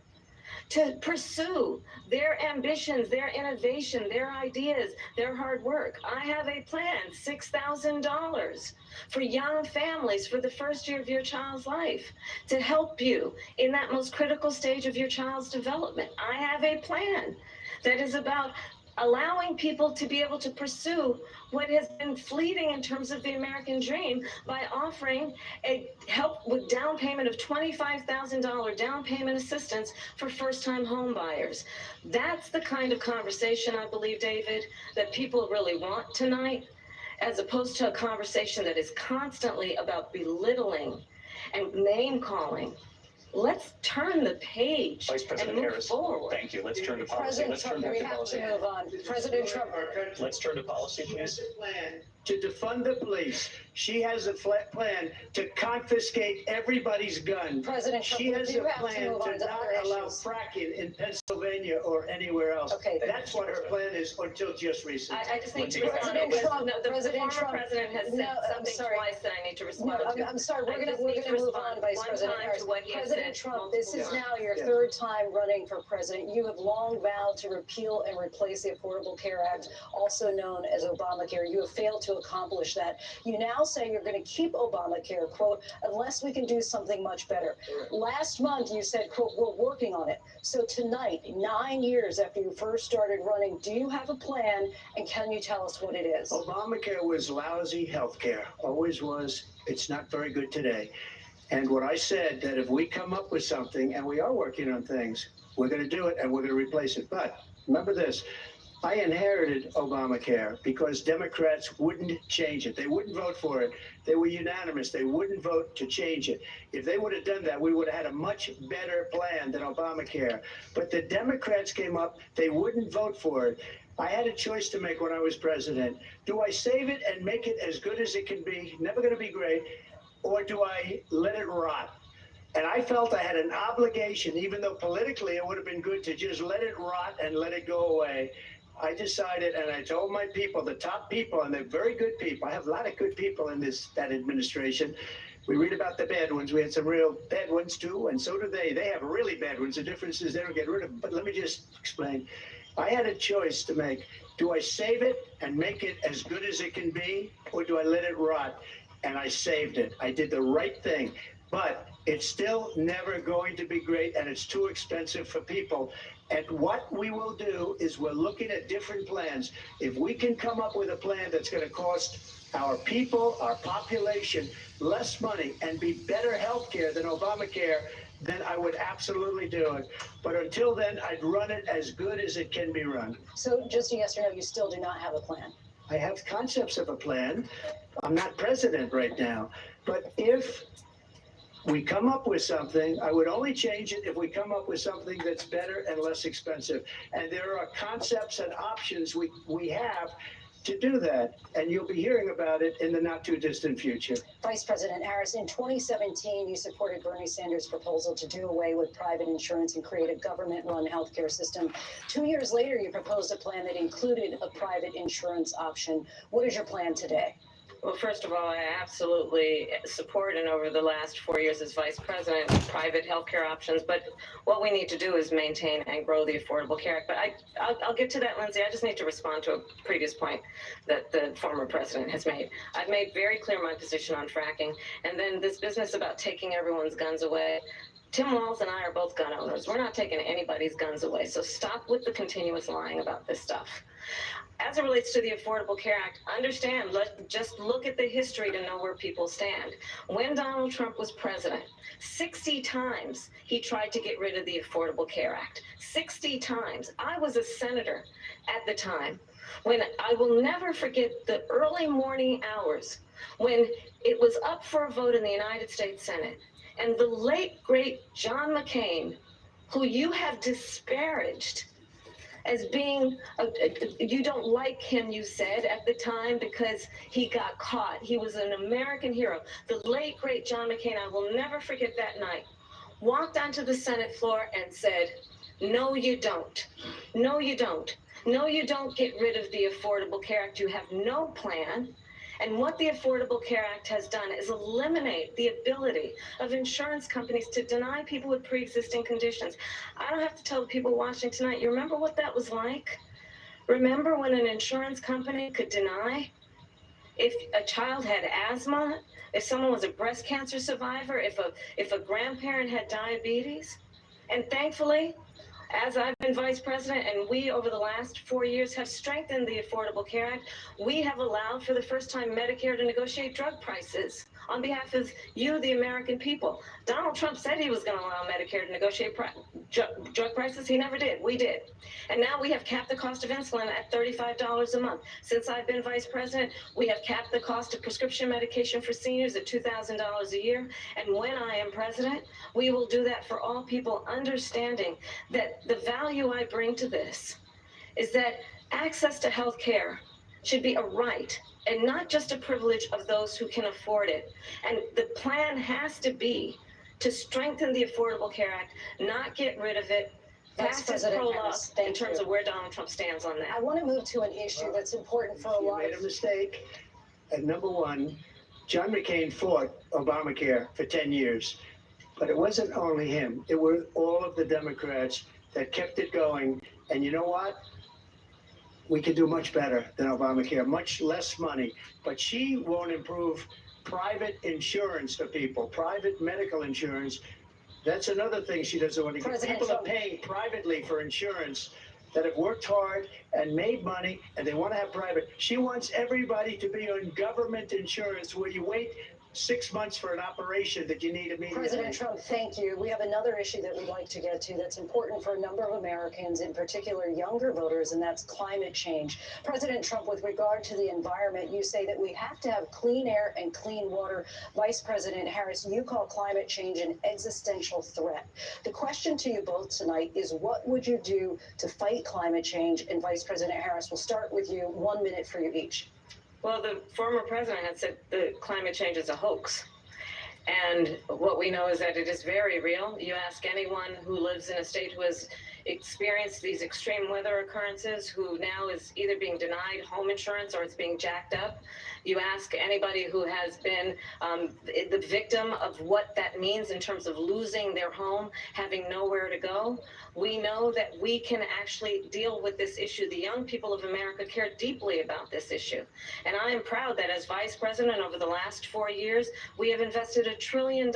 to pursue their ambitions, their innovation, their ideas, their hard work. I have a plan, $6,000 for young families for the first year of your child's life to help you in that most critical stage of your child's development. I have a plan that is about allowing people to be able to pursue what has been fleeting in terms of the American dream by offering a help with down payment of $25,000 down payment assistance for first-time home buyers. That's the kind of conversation, I believe, David, that people really want tonight, as opposed to a conversation that is constantly about belittling and name-calling. Let's turn the page Vice President and move Harris, forward. thank you. Let's turn to policy. President Let's turn Trump, back we to have policy. to move on. President Trump. Let's turn to policy, She has please. a plan to defund the police. She has a plan to confiscate everybody's gun. President Trump, She has we a do have to plan move on to to not other allow issues. fracking in Pennsylvania or anywhere else. Okay. That's what her plan is until just recently. I just need to Lindsay, respond. President because Trump, the President former Trump, president has said no, I'm something sorry. twice that I need to No, respond to. I'm sorry. We're I just going need to to move respond on, Vice one President time Harris. to what he has President said Trump, this is multiple now your Yeah. 3rd time running for president. You have long vowed to repeal and replace the Affordable Care Act, also known as Obamacare. You have failed to accomplish that. You now now saying you're going to keep Obamacare, quote, unless we can do something much better. Last month, you said, quote, we're working on it. So tonight, 9 years after you first started running, do you have a plan, and can you tell us what it is? Obamacare was lousy health care, always was. It's not very good today. And what I said, that if we come up with something, and we are working on things, we're going to do it and we're going to replace it. But remember this, I inherited Obamacare because Democrats wouldn't change it. They wouldn't vote for it. They were unanimous. They wouldn't vote to change it. If they would have done that, we would have had a much better plan than Obamacare. But the Democrats came up, they wouldn't vote for it. I had a choice to make when I was president. Do I save it and make it as good as it can be? Never going to be great. Or do I let it rot? And I felt I had an obligation, even though politically it would have been good to just let it rot and let it go away. I decided, and I told my people, the top people, and they're very good people. I have a lot of good people in that administration. We read about the bad ones. We had some real bad ones too, and so do they. They have really bad ones. The difference is they don't get rid of them. But let me just explain. I had a choice to make. Do I save it and make it as good as it can be, or do I let it rot? And I saved it. I did the right thing. But it's still never going to be great, and it's too expensive for people. And what we will do is we're looking at different plans. If we can come up with a plan that's going to cost our people, our population, less money and be better health care than Obamacare, then I would absolutely do it. But until then, I'd run it as good as it can be run. So just a yes or no, you still do not have a plan? I have concepts of a plan. I'm not president right now. But if we come up with something, I would only change it if we come up with something that's better and less expensive. And there are concepts and options we have to do that. And you'll be hearing about it in the not too distant future. Vice President Harris, in 2017, you supported Bernie Sanders' proposal to do away with private insurance and create a government-run healthcare system. 2 years later, you proposed a plan that included a private insurance option. What is your plan today? Well, first of all, I absolutely support, and over the last 4 years as vice president, private healthcare options. But what we need to do is maintain and grow the Affordable Care Act. But I'll get to that, Lindsay. I just need to respond to a previous point that the former president has made. I've made very clear my position on fracking, and then this business about taking everyone's guns away. Tim Walz and I are both gun owners. We're not taking anybody's guns away. So stop with the continuous lying about this stuff. As it relates to the Affordable Care Act, understand, just look at the history to know where people stand. When Donald Trump was president, 60 times he tried to get rid of the Affordable Care Act. 60 times. I was a senator at the time when I will never forget the early morning hours when it was up for a vote in the United States Senate. And the late, great John McCain, who you have disparaged as being, you don't like him, you said at the time, because he got caught. He was an American hero. The late, great John McCain, I will never forget that night, walked onto the Senate floor and said, no, you don't. No, you don't. No, you don't get rid of the Affordable Care Act. You have no plan. And what the Affordable Care Act has done is eliminate the ability of insurance companies to deny people with pre-existing conditions. I don't have to tell the people watching tonight, you remember what that was like? Remember when an insurance company could deny if a child had asthma, if someone was a breast cancer survivor, if a grandparent had diabetes? And thankfully, as I've been vice president, and we over the last 4 years have strengthened the Affordable Care Act, we have allowed for the first time Medicare to negotiate drug prices on behalf of you, the American people. Donald Trump said he was going to allow Medicare to negotiate drug prices. He never did. We did. And now we have capped the cost of insulin at $35 a month. Since I've been vice president, we have capped the cost of prescription medication for seniors at $2,000 a year. And when I am president, we will do that for all people, understanding that the value I bring to this is that access to health care should be a right and not just a privilege of those who can afford it. And the plan has to be to strengthen the Affordable Care Act, not get rid of it, pass its prologue in terms of where Donald Trump stands on that. I want to move to an issue that's important for a lot of... You made a mistake. And number one, John McCain fought Obamacare for 10 years. But it wasn't only him. It was all of the Democrats that kept it going. And you know what? we could do much better than Obamacare, much less money. But she won't improve private insurance for people, private medical insurance. That's another thing she doesn't want to get. People are paying privately for insurance that have worked hard and made money, and they want to have private. She wants everybody to be on government insurance where you wait 6 months for an operation that you need immediately. President Trump, thank you. We have another issue that we'd like to get to that's important for a number of Americans, in particular younger voters, and that's climate change. President Trump, with regard to the environment, you say that we have to have clean air and clean water. Vice President Harris, you call climate change an existential threat. The question to you both tonight is, what would you do to fight climate change? And Vice President Harris, we'll start with you. 1 minute for you each. Well, the former president had said that climate change is a hoax. And what we know is that it is very real. You ask anyone who lives in a state who has experienced these extreme weather occurrences, who now is either being denied home insurance or it's being jacked up. You ask anybody who has been the victim of what that means in terms of losing their home, having nowhere to go. We know that we can actually deal with this issue. The young people of America care deeply about this issue. And I am proud that as vice president over the last 4 years, we have invested $1 trillion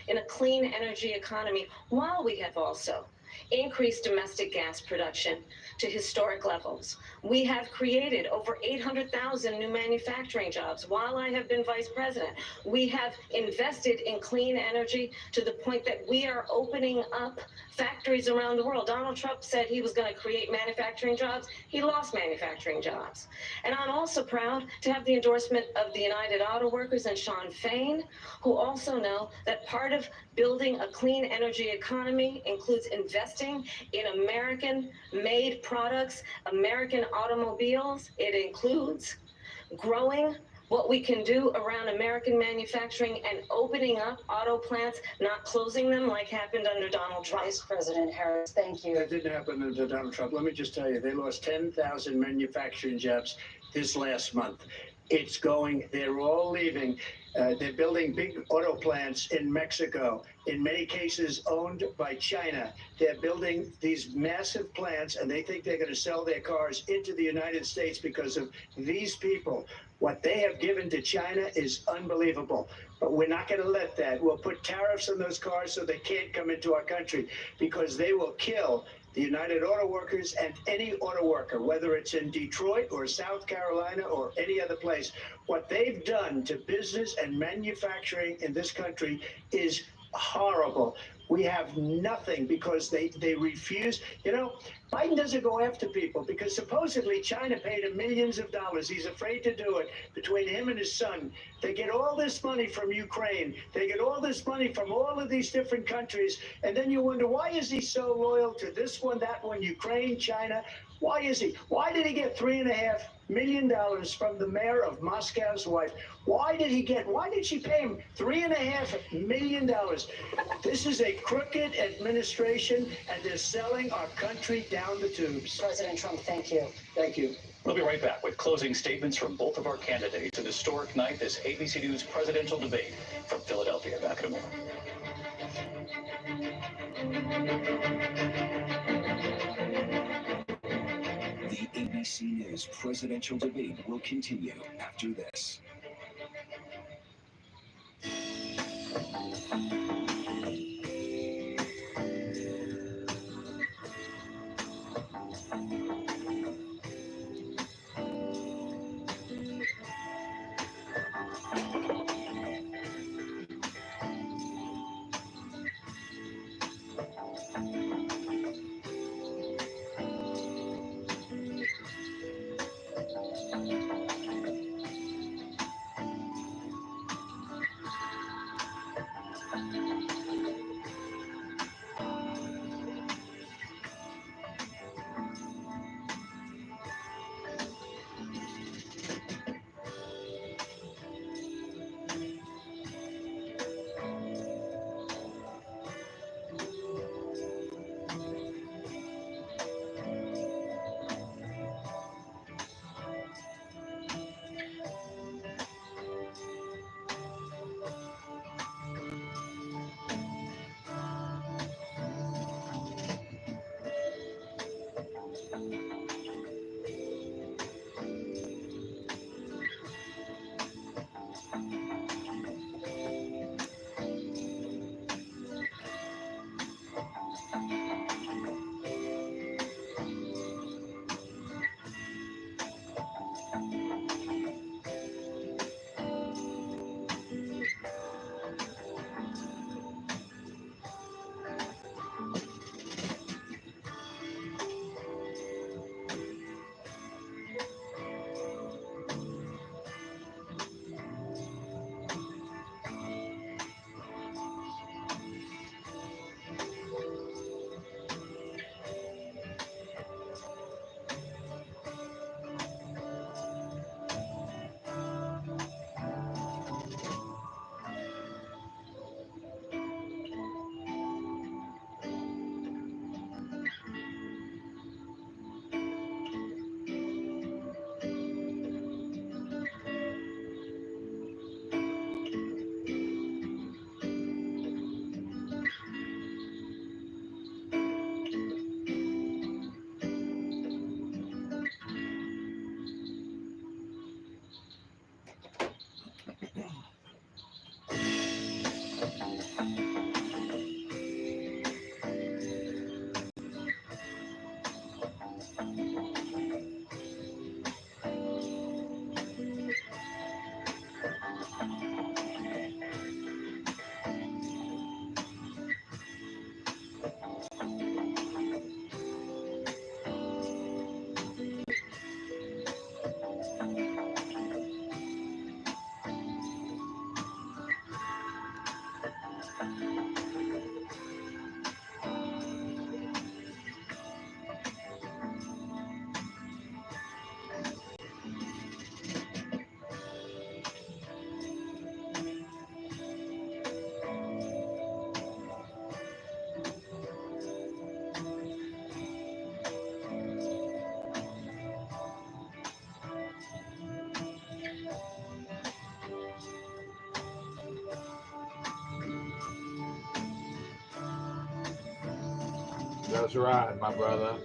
in a clean energy economy, while we have also increased domestic gas production to historic levels. We have created over 800,000 new manufacturing jobs while I have been vice president. We have invested in clean energy to the point that we are opening up factories around the world. Donald Trump said he was going to create manufacturing jobs. He lost manufacturing jobs. And I'm also proud to have the endorsement of the United Auto Workers and Sean Fain, who also know that part of building a clean energy economy includes investing in American-made products, American automobiles. It includes growing what we can do around American manufacturing and opening up auto plants, not closing them like happened under Donald Trump. Vice President Harris, thank you. That didn't happen under Donald Trump. Let me just tell you, they lost 10,000 manufacturing jobs this last month. It's going, they're all leaving. They're building big auto plants in Mexico, in many cases owned by China. They're building these massive plants, and they think they're going to sell their cars into the United States because of these people. What they have given to China is unbelievable. But we're not going to let that. We'll put tariffs on those cars so they can't come into our country, because they will kill the United Auto Workers and any auto worker, whether it's in Detroit or South Carolina or any other place. What they've done to business and manufacturing in this country is horrible. We have nothing because they refuse. You know, Biden doesn't go after people because supposedly China paid him millions of dollars. He's afraid to do it. Between him and his son, they get all this money from Ukraine. They get all this money from all of these different countries. And then you wonder, why is he so loyal to this one, that one, Ukraine, China? Why is he? Why did he get $3.5 million from the mayor of Moscow's wife? Why did she pay him $3.5 million? This is a crooked administration, and they're selling our country down the tubes. President Trump, thank you. Thank you. We'll be right back with closing statements from both of our candidates. An historic night, this ABC News presidential debate from Philadelphia. Back in a moment. The ABC News presidential debate will continue after this. That's right, my brother.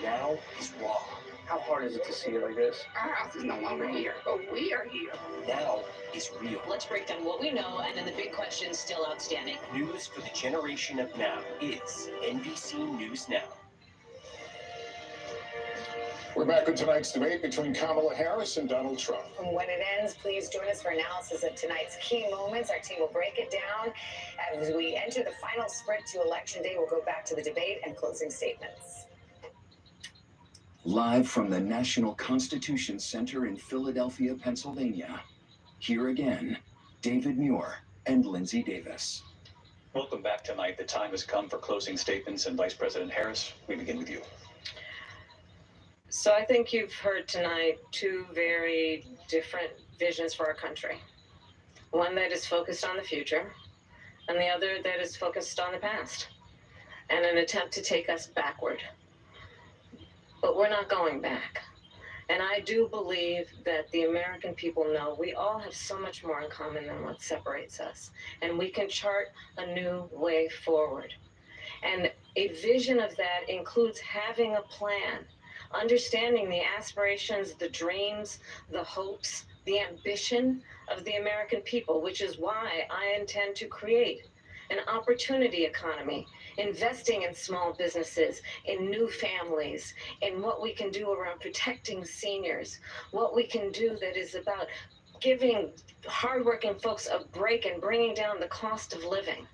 Now is raw. How hard is it to see it like this? Our house is no longer here, but we are here. Now is real. Let's break down what we know and then the big questions still outstanding. News for the generation of now is NBC News Now. We're back with tonight's debate between Kamala Harris and Donald Trump. When it ends, please join us for analysis of tonight's key moments. Our team will break it down. As we enter the final sprint to Election Day, we'll go back to the debate and closing statements. Live from the National Constitution Center in Philadelphia, Pennsylvania. Here again, David Muir and Lindsay Davis. Welcome back tonight. The time has come for closing statements, and Vice President Harris, we begin with you. So I think you've heard tonight two very different visions for our country. One that is focused on the future, and the other that is focused on the past, and an attempt to take us backward. But we're not going back. And I do believe that the American people know we all have so much more in common than what separates us. And we can chart a new way forward. And a vision of that includes having a plan, understanding the aspirations, the dreams, the hopes, the ambition of the American people, which is why I intend to create an opportunity economy, investing in small businesses, in new families, in what we can do around protecting seniors, what we can do that is about giving hardworking folks a break and bringing down the cost of living.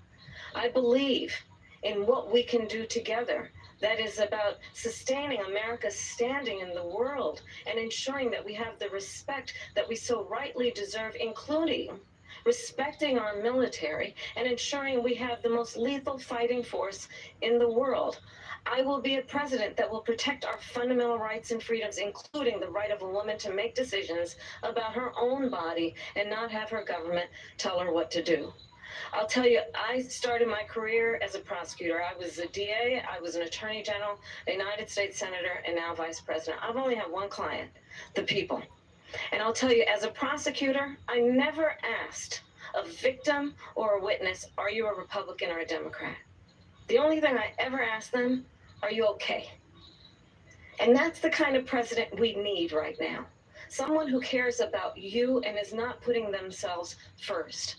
I believe in what we can do together that is about sustaining America's standing in the world and ensuring that we have the respect that we so rightly deserve, including respecting our military and ensuring we have the most lethal fighting force in the world. I will be a president that will protect our fundamental rights and freedoms, including the right of a woman to make decisions about her own body and not have her government tell her what to do. I'll tell you, I started my career as a prosecutor. I was a DA, I was an attorney general, a United States senator, and now vice president. I've only had one client, the people. And I'll tell you, as a prosecutor, I never asked a victim or a witness, are you a Republican or a Democrat? The only thing I ever asked them, are you okay? And that's the kind of president we need right now. Someone who cares about you and is not putting themselves first.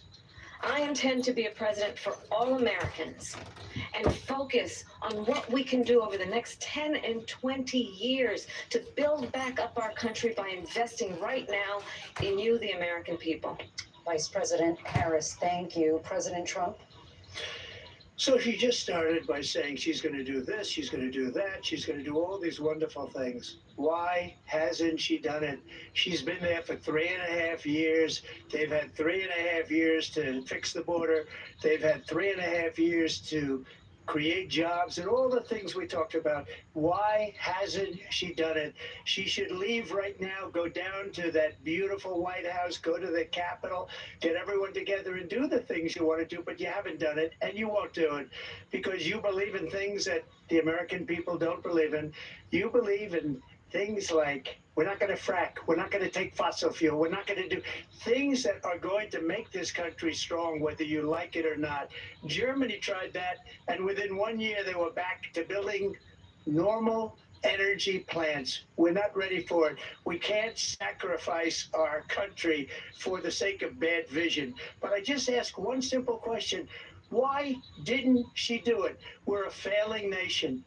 I intend to be a president for all Americans and focus on what we can do over the next 10 and 20 years to build back up our country by investing right now in you, the American people. Vice President Harris, thank you. President Trump? So she just started by saying she's going to do this, she's going to do that, she's going to do all these wonderful things. Why hasn't she done it? She's been there for 3.5 years. They've had 3.5 years to fix the border. They've had 3.5 years to create jobs and all the things we talked about. Why hasn't she done it? She should leave right now, go down to that beautiful White House, go to the Capitol, get everyone together and do the things you want to do, but you haven't done it and you won't do it because you believe in things that the American people don't believe in. You believe in things like we're not going to frack, we're not going to take fossil fuel, we're not going to do things that are going to make this country strong, whether you like it or not. Germany tried that, and within 1 year they were back to building normal energy plants. We're not ready for it. We can't sacrifice our country for the sake of bad vision. But I just ask one simple question. Why didn't she do it? We're a failing nation.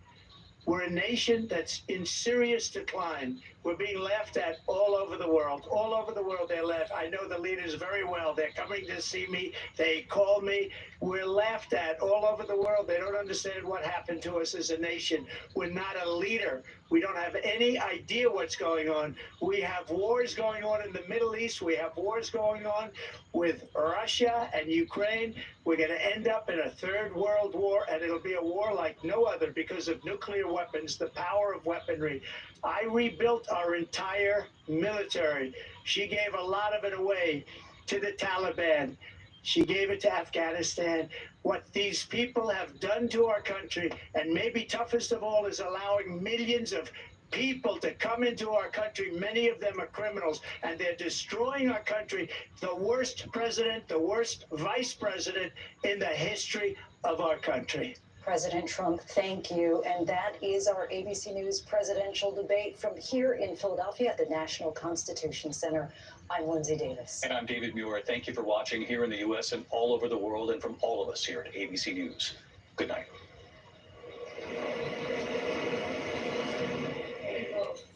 We're a nation that's in serious decline. We're being laughed at all over the world. All over the world, they're laughed. I know the leaders very well. They're coming to see me. They call me. We're laughed at all over the world. They don't understand what happened to us as a nation. We're not a leader. We don't have any idea what's going on. We have wars going on in the Middle East. We have wars going on with Russia and Ukraine. We're going to end up in a third world war, and it'll be a war like no other because of nuclear weapons, the power of weaponry. I rebuilt our entire military. She gave a lot of it away to the Taliban. She gave it to Afghanistan. What these people have done to our country, and maybe toughest of all, is allowing millions of people to come into our country. Many of them are criminals, and they're destroying our country. The worst president, the worst vice president in the history of our country. President Trump, thank you. And that is our ABC News presidential debate from here in Philadelphia at the National Constitution Center. I'm Lindsay Davis. And I'm David Muir. Thank you for watching here in the U.S. and all over the world, and from all of us here at ABC News. Good night.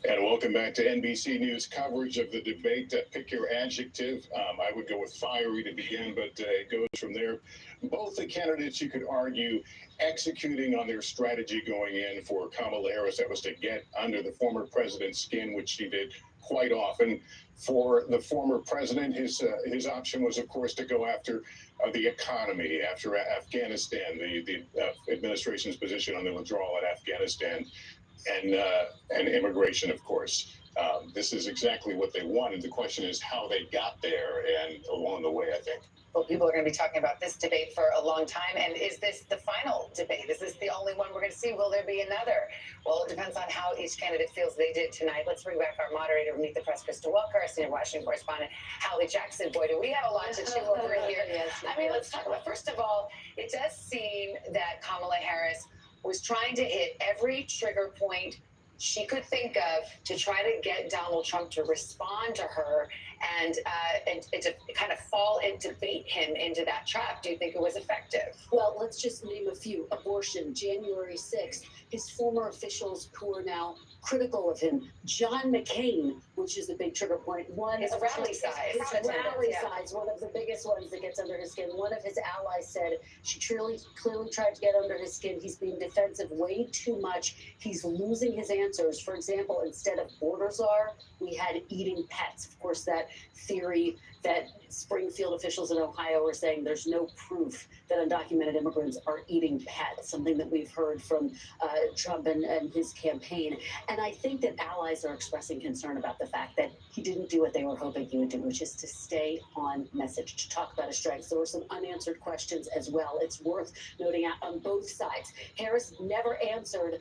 And welcome back to NBC News coverage of the debate. Pick your adjective. I would go with fiery to begin, but it goes from there. Both the candidates, you could argue, executing on their strategy going in. For Kamala Harris, that was to get under the former president's skin, which she did quite often. For the former president, his option was, of course, to go after the economy, after Afghanistan, the administration's position on the withdrawal at Afghanistan, and immigration, of course. This is exactly what they wanted. The question is how they got there, and along the way, I think. Well, people are going to be talking about this debate for a long time. And is this the final debate? Is this the only one we're going to see? Will there be another? Well, it depends on how each candidate feels they did tonight. Let's bring back our moderator, Meet the Press, Krista Walker, our senior Washington correspondent, Hallie Jackson. Boy, do we have a lot to chew over here. Yes, I mean, let's talk about, first of all, it does seem that Kamala Harris was trying to hit every trigger point she could think of to try to get Donald Trump to respond to her and to kind of fall into bait him into that trap. Do you think it was effective? Well, let's just name a few. Abortion, January 6th. His former officials who are now critical of him. John McCain, which is the big trigger point. His rally size. His rally size, one of the biggest ones that gets under his skin. One of his allies said she clearly tried to get under his skin. He's being defensive way too much. He's losing his answers. For example, instead of border czar, we had eating pets. Of course, that theory that Springfield officials in Ohio are saying there's no proof that undocumented immigrants are eating pets, something that we've heard from Trump and his campaign. And I think that allies are expressing concern about the fact that he didn't do what they were hoping he would do, which is to stay on message, to talk about his strengths. There were some unanswered questions as well. It's worth noting out on both sides. Harris never answered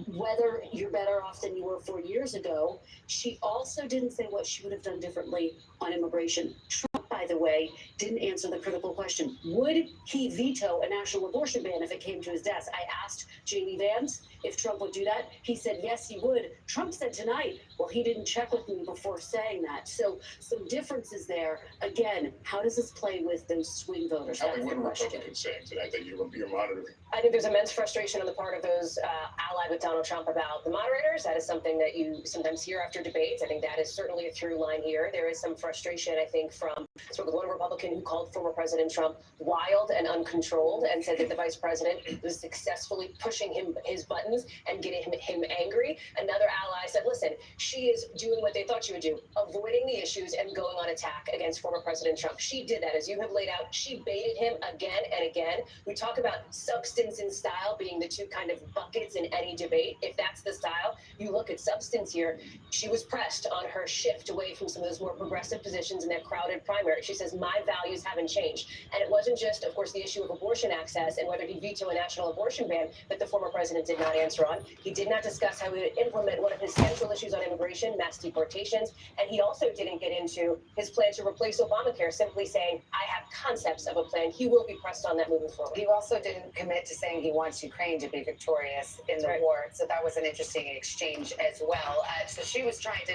whether you're better off than you were 4 years ago. She also didn't say what she would have done differently on immigration. Trump, by the way, didn't answer the critical question. Would he veto a national abortion ban if it came to his desk? I asked J.D. Vance if Trump would do that. He said, yes, he would. Trump said tonight, well, he didn't check with me before saying that. So some differences there. Again, how does this play with those swing voters? What are Republicans saying tonight that you're monitoring? I think there's immense frustration on the part of those allied with Donald Trump about the moderators. That is something that you sometimes hear after debates. I think that is certainly a through line here. There is some frustration, I think, from sort of one Republican who called former President Trump wild and uncontrolled and said that the vice president was successfully pushing his buttons and getting him angry. Another ally said, listen, she is doing what they thought she would do, avoiding the issues and going on attack against former President Trump. She did that, as you have laid out. She baited him again and again. We talk about substance and style being the two kind of buckets in any debate. If that's the style, you look at substance here. She was pressed on her shift away from some of those more progressive positions in that crowded primary. She says, my values haven't changed. And it wasn't just, of course, the issue of abortion access and whether he'd veto a national abortion ban that the former president did not answer on. He did not discuss how he would implement one of his central issues on immigration, mass deportations. And he also didn't get into his plan to replace Obamacare, simply saying, I have concepts of a plan. He will be pressed on that moving forward. He also didn't commit to saying he wants Ukraine to be victorious in the war. So that was an interesting exchange as well. So she was trying to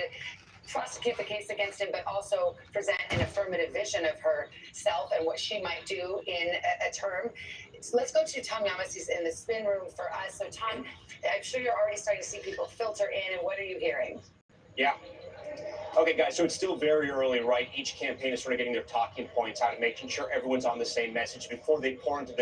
prosecute the case against him, but also present an affirmative vision of herself and what she might do in a term. So let's go to Tom Yamas. He's in the spin room for us. So Tom, I'm sure you're already starting to see people filter in, and what are you hearing? Yeah. Okay, guys, so it's still very early, right? Each campaign is sort of getting their talking points out and making sure everyone's on the same message before they pour into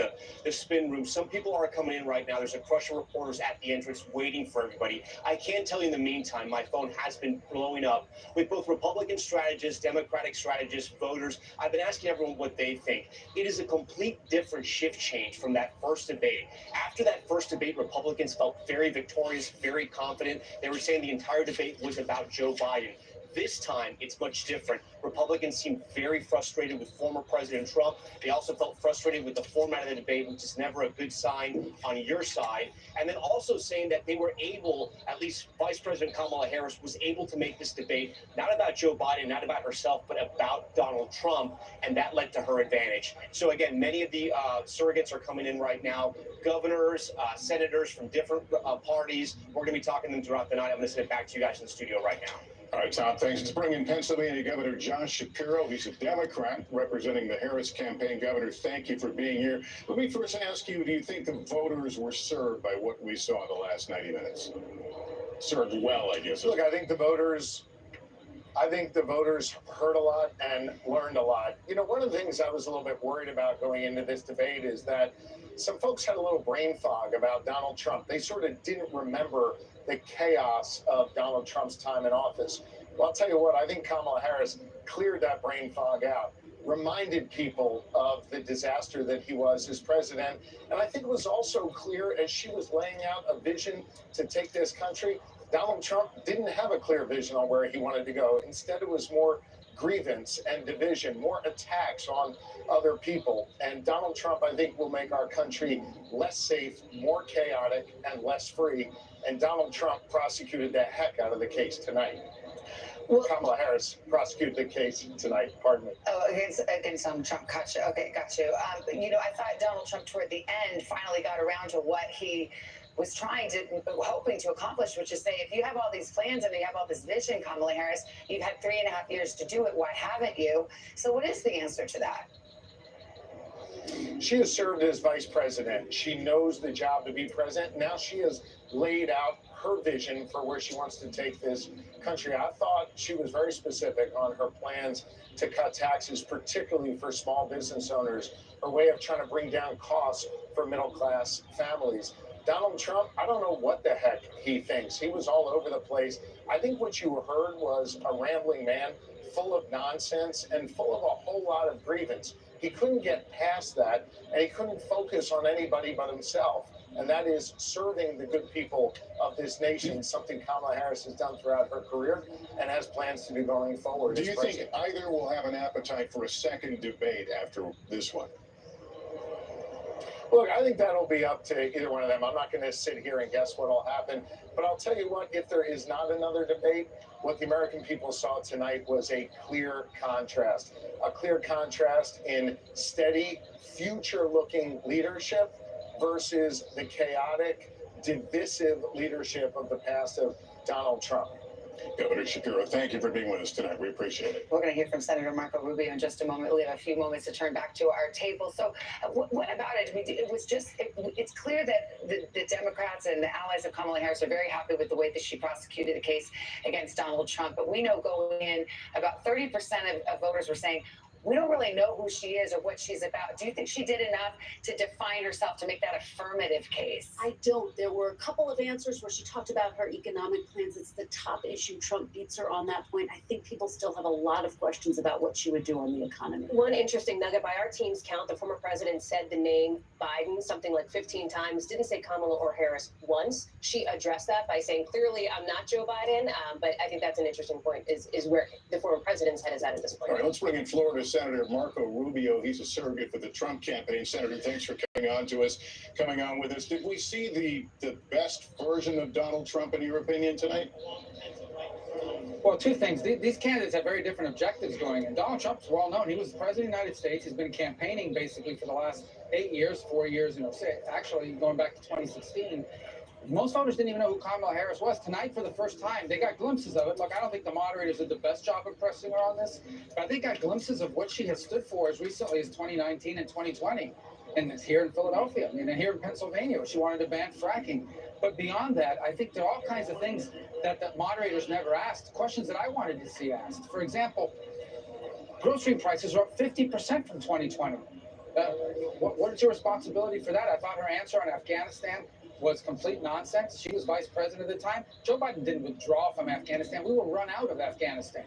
the spin room. Some people are coming in right now. There's a crush of reporters at the entrance waiting for everybody. I can tell you in the meantime, my phone has been blowing up with both Republican strategists, Democratic strategists, voters. I've been asking everyone what they think. It is a complete different shift change from that first debate. After that first debate, Republicans felt very victorious, very confident. They were saying the entire debate was about Joe Biden. This time, it's much different. Republicans seem very frustrated with former President Trump. They also felt frustrated with the format of the debate, which is never a good sign on your side. And then also saying that they were able, at least Vice President Kamala Harris was able to make this debate not about Joe Biden, not about herself, but about Donald Trump, and that led to her advantage. So again, many of the surrogates are coming in right now. Governors, senators from different parties. We're going to be talking to them throughout the night. I'm going to send it back to you guys in the studio right now. All right, Tom, thanks. Let's bring in Pennsylvania Governor Josh Shapiro. He's a Democrat representing the Harris campaign. Governor, thank you for being here. Let me first ask you, do you think the voters were served by what we saw in the last 90 minutes? Served well, I guess. Look, I think the voters heard a lot and learned a lot. You know, one of the things I was a little bit worried about going into this debate is that some folks had a little brain fog about Donald Trump. They sort of didn't remember the chaos of Donald Trump's time in office. Well, I'll tell you what, I think Kamala Harris cleared that brain fog out, reminded people of the disaster that he was as president. And I think it was also clear as she was laying out a vision to take this country, Donald Trump didn't have a clear vision on where he wanted to go. Instead, it was more grievance and division, more attacks on other people. And Donald Trump, I think, will make our country less safe, more chaotic, and less free. And Donald Trump prosecuted the heck out of the case tonight. Well, Kamala Harris prosecuted the case tonight. Pardon me. Oh, against Trump. Gotcha. Okay, got you. You know, I thought Donald Trump toward the end finally got around to what he was hoping to accomplish, which is say, if you have all these plans and you have all this vision, Kamala Harris, you've had 3.5 years to do it. Why haven't you? So what is the answer to that? She has served as vice president. She knows the job to be president. Now she has laid out her vision for where she wants to take this country. I thought she was very specific on her plans to cut taxes, particularly for small business owners, her way of trying to bring down costs for middle-class families. Donald Trump, I don't know what the heck he thinks. He was all over the place. I think what you heard was a rambling man full of nonsense and full of a whole lot of grievance. He couldn't get past that, and he couldn't focus on anybody but himself. And that is serving the good people of this nation, something Kamala Harris has done throughout her career and has plans to do going forward. Do you think either will have an appetite for a second debate after this one? Look, I think that'll be up to either one of them. I'm not going to sit here and guess what will happen. But I'll tell you what, if there is not another debate, what the American people saw tonight was a clear contrast. A clear contrast in steady, future-looking leadership versus the chaotic, divisive leadership of the past of Donald Trump. Governor Shapiro, thank you for being with us tonight. We appreciate it. We're going to hear from Senator Marco Rubio in just a moment. We have a few moments to turn back to our table. So what about it? It was just, it's clear that the Democrats and the allies of Kamala Harris are very happy with the way that she prosecuted the case against Donald Trump. But we know going in, about 30% of voters were saying, we don't really know who she is or what she's about. Do you think she did enough to define herself to make that affirmative case? I don't. There were a couple of answers where she talked about her economic plans. It's the top issue. Trump beats her on that point. I think people still have a lot of questions about what she would do on the economy. One interesting nugget, by our team's count, the former president said the name Biden something like 15 times, didn't say Kamala or Harris once. She addressed that by saying, clearly, I'm not Joe Biden, but I think that's an interesting point, is where the former president's head is at this point. All right, let's bring in Florida Senator Marco Rubio. He's a surrogate for the Trump campaign. Senator, thanks for coming on with us. Did we see the best version of Donald Trump, in your opinion, tonight? Well, two things. These candidates have very different objectives going in. Donald Trump's well known. He was the president of the United States. He's been campaigning basically for the last 8 years, 4 years, actually going back to 2016. Most voters didn't even know who Kamala Harris was. Tonight, for the first time, they got glimpses of it. Look, I don't think the moderators did the best job of pressing her on this, but they got glimpses of what she has stood for as recently as 2019 and 2020. And it's here in Philadelphia, and here in Pennsylvania, where she wanted to ban fracking. But beyond that, I think there are all kinds of things that the moderators never asked, questions that I wanted to see asked. For example, grocery prices are up 50% from 2020. What is your responsibility for that? I thought her answer on Afghanistan was complete nonsense. She was vice president at the time. Joe Biden didn't withdraw from Afghanistan. We were run out of Afghanistan.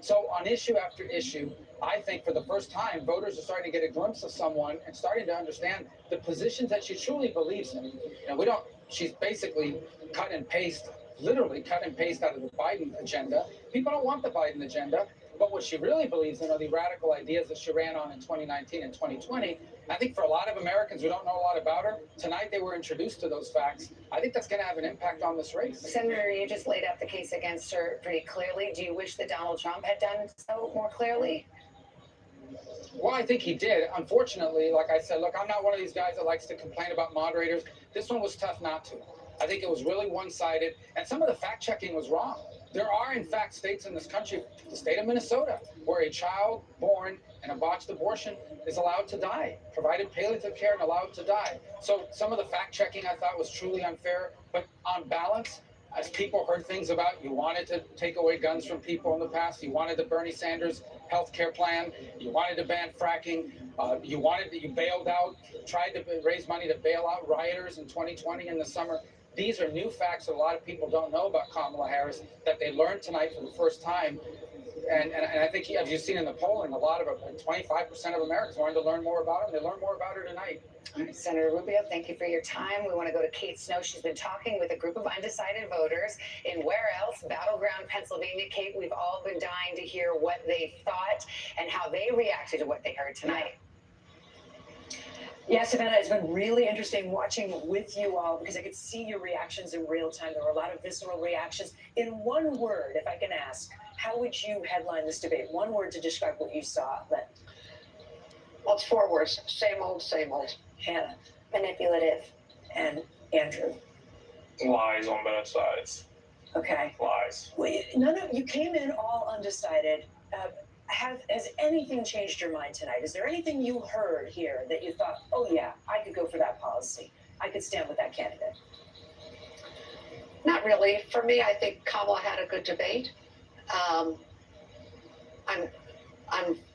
So on issue after issue, I think for the first time, voters are starting to get a glimpse of someone and starting to understand the positions that she truly believes in. And she's basically cut and paste, literally cut and paste out of the Biden agenda. People don't want the Biden agenda. But what she really believes in are the radical ideas that she ran on in 2019 and 2020. I think for a lot of Americans who don't know a lot about her, tonight they were introduced to those facts. I think that's going to have an impact on this race. Senator, you just laid out the case against her pretty clearly. Do you wish that Donald Trump had done so more clearly? Well, I think he did. Unfortunately, like I said, look, I'm not one of these guys that likes to complain about moderators. This one was tough not to. I think it was really one-sided, and some of the fact-checking was wrong. There are, in fact, states in this country, the state of Minnesota, where a child born in a botched abortion is allowed to die, provided palliative care and allowed to die. So some of the fact-checking I thought was truly unfair, but on balance, as people heard things about, you wanted to take away guns from people in the past, you wanted the Bernie Sanders health care plan, you wanted to ban fracking, you bailed out, tried to raise money to bail out rioters in 2020 in the summer. These are new facts that a lot of people don't know about Kamala Harris that they learned tonight for the first time. And I think, as you've seen in the polling, a lot of 25% of Americans wanted to learn more about her. They learned more about her tonight. All right, Senator Rubio, thank you for your time. We want to go to Kate Snow. She's been talking with a group of undecided voters in where else? Battleground, Pennsylvania. Kate, we've all been dying to hear what they thought and how they reacted to what they heard tonight. Yeah, Savannah, it's been really interesting watching with you all because I could see your reactions in real time. There were a lot of visceral reactions. In one word, if I can ask, how would you headline this debate? One word to describe what you saw, Len. Well, it's 4 words. Same old, same old. Hannah. Manipulative. And Andrew. Lies on both sides. Okay. Lies. Well, you came in all undecided. Has anything changed your mind tonight? Is there anything you heard here that you thought, oh yeah, I could go for that policy. I could stand with that candidate? Not really. For me, I think Kamala had a good debate. I'm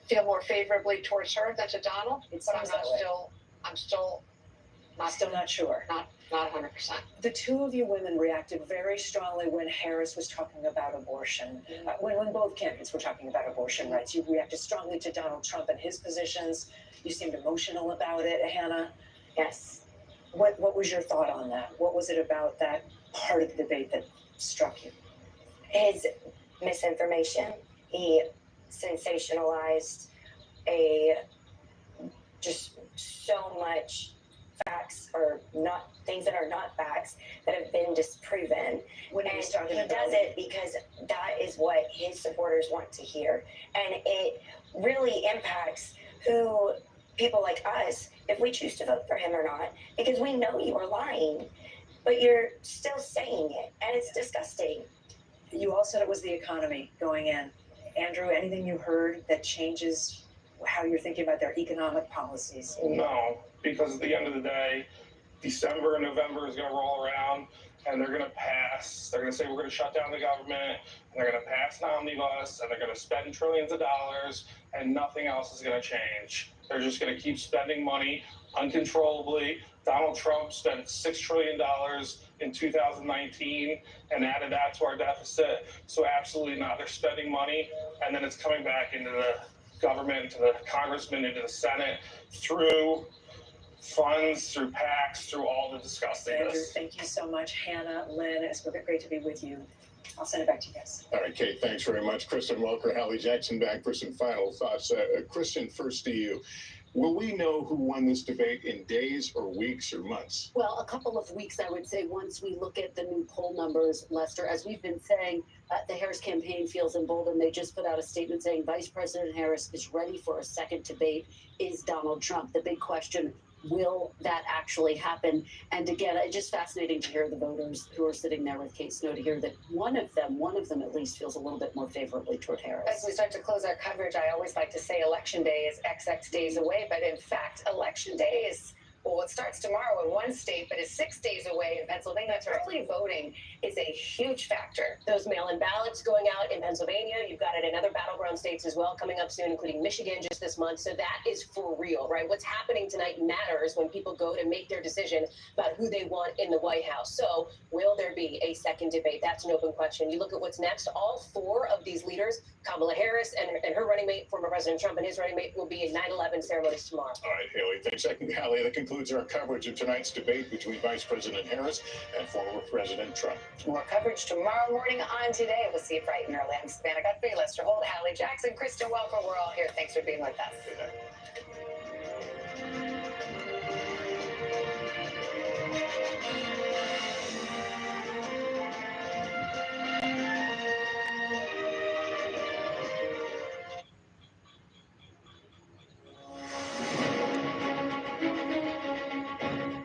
feel more favorably towards her than to Donald, but I'm still not sure. Not 100%. The two of you women reacted very strongly when Harris was talking about abortion. When both candidates were talking about abortion rights, you reacted strongly to Donald Trump and his positions. You seemed emotional about it, Hannah. Yes. What was your thought on that? What was it about that part of the debate that struck you? His misinformation. He sensationalized just so much facts or not things that are not facts that have been disproven. When he he does it because that is what his supporters want to hear, and it really impacts who people like us, if we choose to vote for him or not, because we know you are lying, but you're still saying it, and it's disgusting. You all said it was the economy going in. Andrew, anything you heard that changes how you're thinking about their economic policies? No, because at the end of the day, December and November is going to roll around and they're going to pass. They're going to say we're going to shut down the government, and they're going to pass an omnibus, and they're going to spend trillions of dollars, and nothing else is going to change. They're just going to keep spending money uncontrollably. Donald Trump spent $6 trillion in 2019 and added that to our deficit. So absolutely not. They're spending money, and then it's coming back into the government, into the congressman, into the Senate, through funds, through PACs, through all the disgustingness. Andrew, thank you so much. Hannah, Lynn, it's been great to be with you. I'll send it back to you guys. All right, Kate, thanks very much. Kristen Welker, Hallie Jackson back for some final thoughts. Kristen, first to you. Will we know who won this debate in days or weeks or months? Well, a couple of weeks, I would say, once we look at the new poll numbers, Lester. As we've been saying, the Harris campaign feels emboldened. They just put out a statement saying Vice President Harris is ready for a second debate. Is Donald Trump? The big question, will that actually happen? And again, it's just fascinating to hear the voters who are sitting there with Kate Snow, to hear that one of them at least feels a little bit more favorably toward Harris. As we start to close our coverage, I always like to say Election Day is XX days away, but in fact, Election Day is Well, it starts tomorrow in one state, but is 6 days away in Pennsylvania. That's right. Early voting is a huge factor. Those mail-in ballots going out in Pennsylvania. You've got it in other battleground states as well coming up soon, including Michigan just this month. So that is for real, right? What's happening tonight matters when people go to make their decision about who they want in the White House. So will there be a second debate? That's an open question. You look at what's next. All four of these leaders, Kamala Harris and her running mate, former President Trump and his running mate, will be at 9/11 ceremonies tomorrow. All right, Haley. Thanks, Haley. That concludes our coverage of tonight's debate between Vice President Harris and former President Trump. More coverage tomorrow morning on Today. We'll see you bright and early. I'm Savannah Guthrie, Lester Holt, Hallie Jackson, Kristen Welker. We're all here. Thanks for being with us. Good night.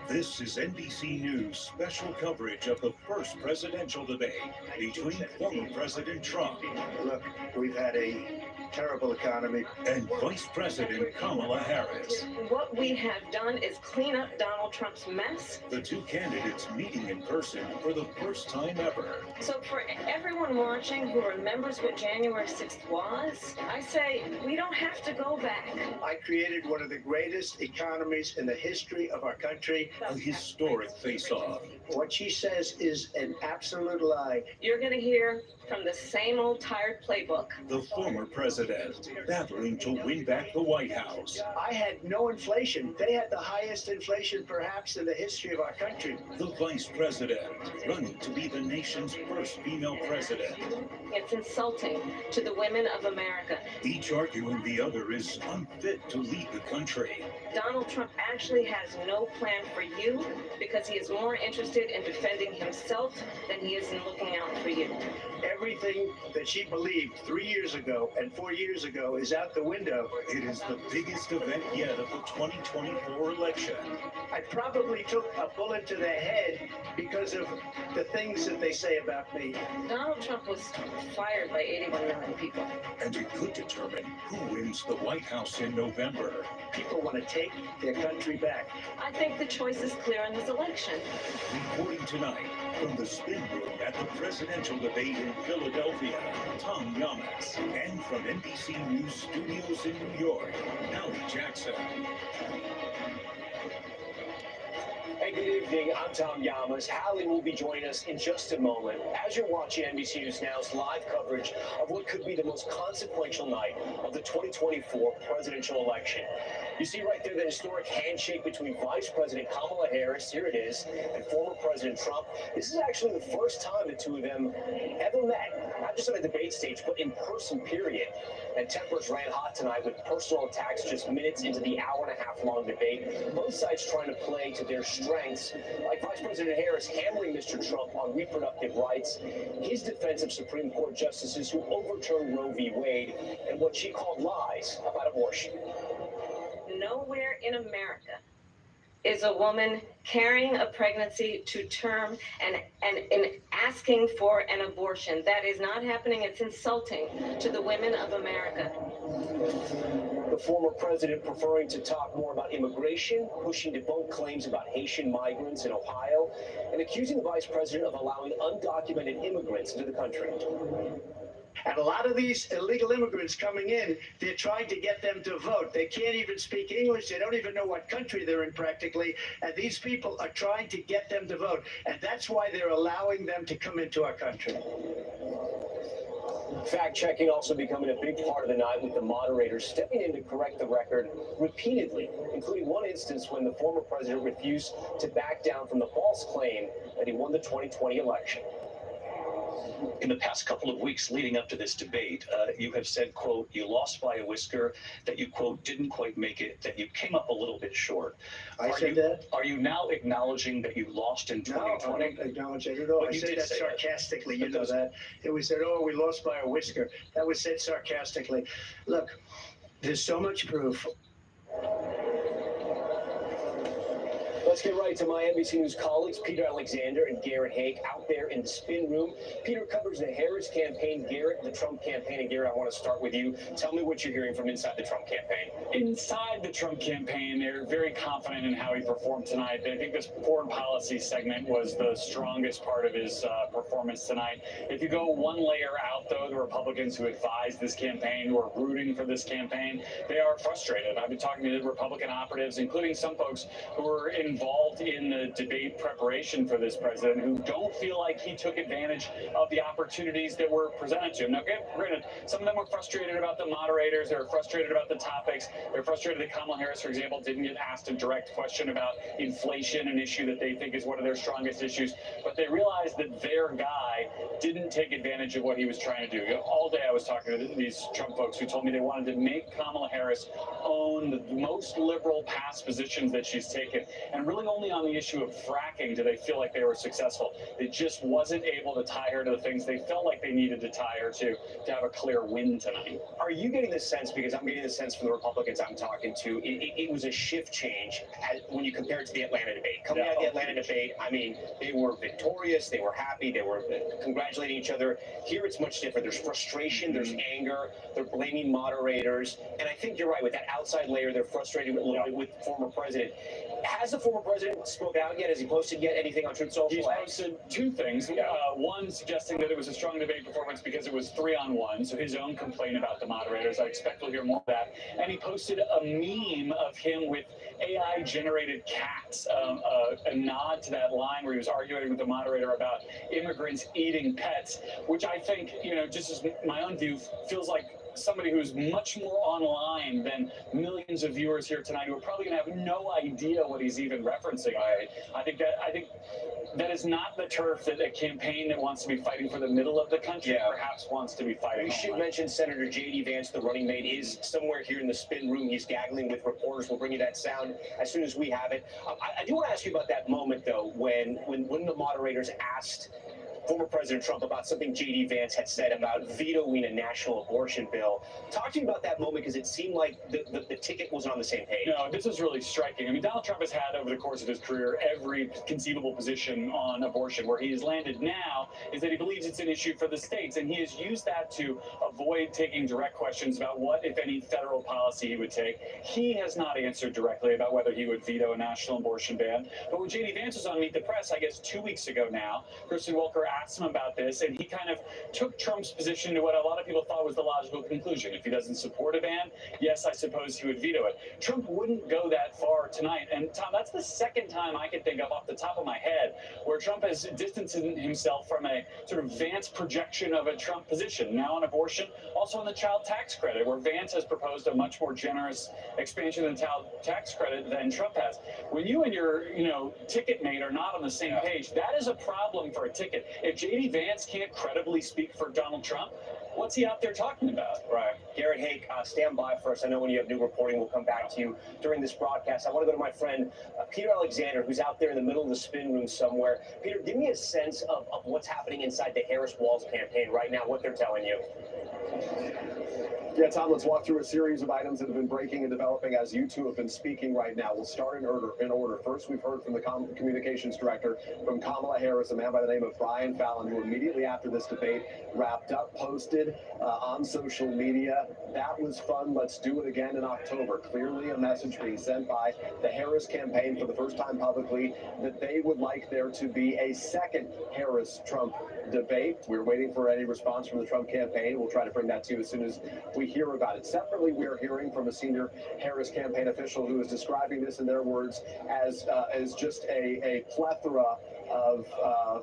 This is NBC News special coverage of the first presidential debate between former President Trump. Look, we've had a terrible economy. And Vice President Kamala Harris. What we have done is clean up Donald Trump's mess. The two candidates meeting in person for the first time ever. So for everyone watching who remembers what January 6th was, I say we don't have to go back. I created one of the greatest economies in the history of our country. A historic face-off. What she says is an absolute lie. You're going to hear from the same old tired playbook. The former president battling to win back the White House. I had no inflation. They had the highest inflation perhaps in the history of our country. The vice president running to be the nation's first female president. It's insulting to the women of America. Each arguing the other is unfit to lead the country. Donald Trump actually has no plan for you because he is more interested in defending himself than he is in looking out for you. Everything that she believed 3 years ago and 4 years ago is out the window. It is the biggest event yet of the 2024 election. I probably took a bullet to the head because of the things that they say about me. Donald Trump was fired by 81 million people. And it could determine who wins the White House in November. People want to take their country back. I think the choice is clear in this election. Reporting tonight from the spin room at the presidential debate in Philadelphia, Tom Yamas. And from NBC News Studios in New York, Hallie Jackson. Hey, good evening. I'm Tom Yamas. Hallie will be joining us in just a moment. As you're watching NBC News Now's live coverage of what could be the most consequential night of the 2024 presidential election. You see right there the historic handshake between Vice President Kamala Harris, here it is, and former President Trump. This is actually the first time the two of them ever met, not just on a debate stage, but in person, period. And tempers ran hot tonight with personal attacks just minutes into the hour-and-a-half-long debate. Both sides trying to play to their strengths, like Vice President Harris hammering Mr. Trump on reproductive rights, his defense of Supreme Court justices who overturned Roe v. Wade, and what she called lies about abortion. Nowhere in America is a woman carrying a pregnancy to term and asking for an abortion. That is not happening. It's insulting to the women of America. The former president preferring to talk more about immigration, pushing debunked claims about Haitian migrants in Ohio, and accusing the vice president of allowing undocumented immigrants into the country. And a lot of these illegal immigrants coming in, they're trying to get them to vote. They can't even speak English. They don't even know what country they're in practically. And these people are trying to get them to vote. And that's why they're allowing them to come into our country. Fact-checking also becoming a big part of the night, with the moderators stepping in to correct the record repeatedly, including one instance when the former president refused to back down from the false claim that he won the 2020 election. In the past couple of weeks leading up to this debate, you have said, quote, you lost by a whisker, that you, quote, didn't quite make it, that you came up a little bit short. I said that? Are you now acknowledging that you lost in 2020? No, I don't acknowledge it at all. I said that sarcastically. You know that. It was said, oh, we lost by a whisker. That was said sarcastically. Look, there's so much proof. Let's get right to my NBC News colleagues, Peter Alexander and Garrett Haake, out there in the spin room. Peter covers the Harris campaign, Garrett, the Trump campaign. And Garrett, I want to start with you. Tell me what you're hearing from inside the Trump campaign. Inside the Trump campaign, they're very confident in how he performed tonight. I think this foreign policy segment was the strongest part of his performance tonight. If you go one layer out, though, the Republicans who advised this campaign, who are rooting for this campaign, they are frustrated. I've been talking to the Republican operatives, including some folks who were involved in the debate preparation for this president, who don't feel like he took advantage of the opportunities that were presented to him. Now, granted, some of them were frustrated about the moderators. They were frustrated about the topics. They're frustrated that Kamala Harris, for example, didn't get asked a direct question about inflation, an issue that they think is one of their strongest issues. But they realized that their guy didn't take advantage of what he was trying to do. You know, all day I was talking to these Trump folks who told me they wanted to make Kamala Harris own the most liberal past positions that she's taken. And really only on the issue of fracking do they feel like they were successful. They just wasn't able to tie her to the things they felt like they needed to tie her to have a clear win tonight. Are you getting the sense, because I'm getting the sense from the Republicans I'm talking to, it was a shift change when you compare it to the Atlanta debate. Coming out of the Atlanta debate, I mean, they were victorious, they were happy, they were congratulating each other. Here it's much different. There's frustration, there's anger, they're blaming moderators, and I think you're right, with that outside layer, they're frustrated a little bit with the former president. Has the former president spoke out yet? Has he posted yet anything on Truth Social? He's posted two things. One, suggesting that it was a strong debate performance because it was 3-on-1, so his own complaint about the moderators. I expect we'll hear more of that. And he posted a meme of him with AI-generated cats, a nod to that line where he was arguing with the moderator about immigrants eating pets, which I think, you know, just as my own view, feels like somebody who's much more online than millions of viewers here tonight who are probably going to have no idea what he's even referencing. I think that is not the turf that a campaign that wants to be fighting for the middle of the country perhaps wants to be fighting. We should mention Senator J.D. Vance, the running mate, is somewhere here in the spin room. He's gaggling with reporters. We'll bring you that sound as soon as we have it. I do want to ask you about that moment, though, when the moderators asked former President Trump about something J.D. Vance had said about vetoing a national abortion bill. Talk to me about that moment, because it seemed like the ticket wasn't on the same page. No, this is really striking. I mean, Donald Trump has had over the course of his career every conceivable position on abortion. Where he has landed now is that he believes it's an issue for the states, and he has used that to avoid taking direct questions about what, if any, federal policy he would take. He has not answered directly about whether he would veto a national abortion ban. But when J.D. Vance was on Meet the Press, I guess 2 weeks ago now, Kristen Welker asked him about this, and he kind of took Trump's position to what a lot of people thought was the logical conclusion. If he doesn't support a ban, yes, I suppose he would veto it. Trump wouldn't go that far tonight. And Tom, that's the second time I can think of off the top of my head where Trump has distanced himself from a sort of Vance projection of a Trump position. Now on abortion, also on the child tax credit, where Vance has proposed a much more generous expansion of the child tax credit than Trump has. When you and your, ticket mate are not on the same page, that is a problem for a ticket. If J.D. Vance can't credibly speak for Donald Trump, what's he out there talking about? Right. Garrett Haake, stand by for us. I know when you have new reporting, we'll come back to you during this broadcast. I want to go to my friend, Peter Alexander, who's out there in the middle of the spin room somewhere. Peter, give me a sense of what's happening inside the Harris Walz campaign right now, what they're telling you. Yeah, Tom, let's walk through a series of items that have been breaking and developing as you two have been speaking right now. We'll start in order. First, we've heard from the communications director from Kamala Harris, a man by the name of Brian Fallon, who immediately after this debate wrapped up, posted on social media, "That was fun. Let's do it again in October." Clearly a message being sent by the Harris campaign for the first time publicly that they would like there to be a second Harris-Trump debate. We're waiting for any response from the Trump campaign. We'll try to bring that to you as soon as we hear about it. Separately, we are hearing from a senior Harris campaign official who is describing this in their words as just a plethora of,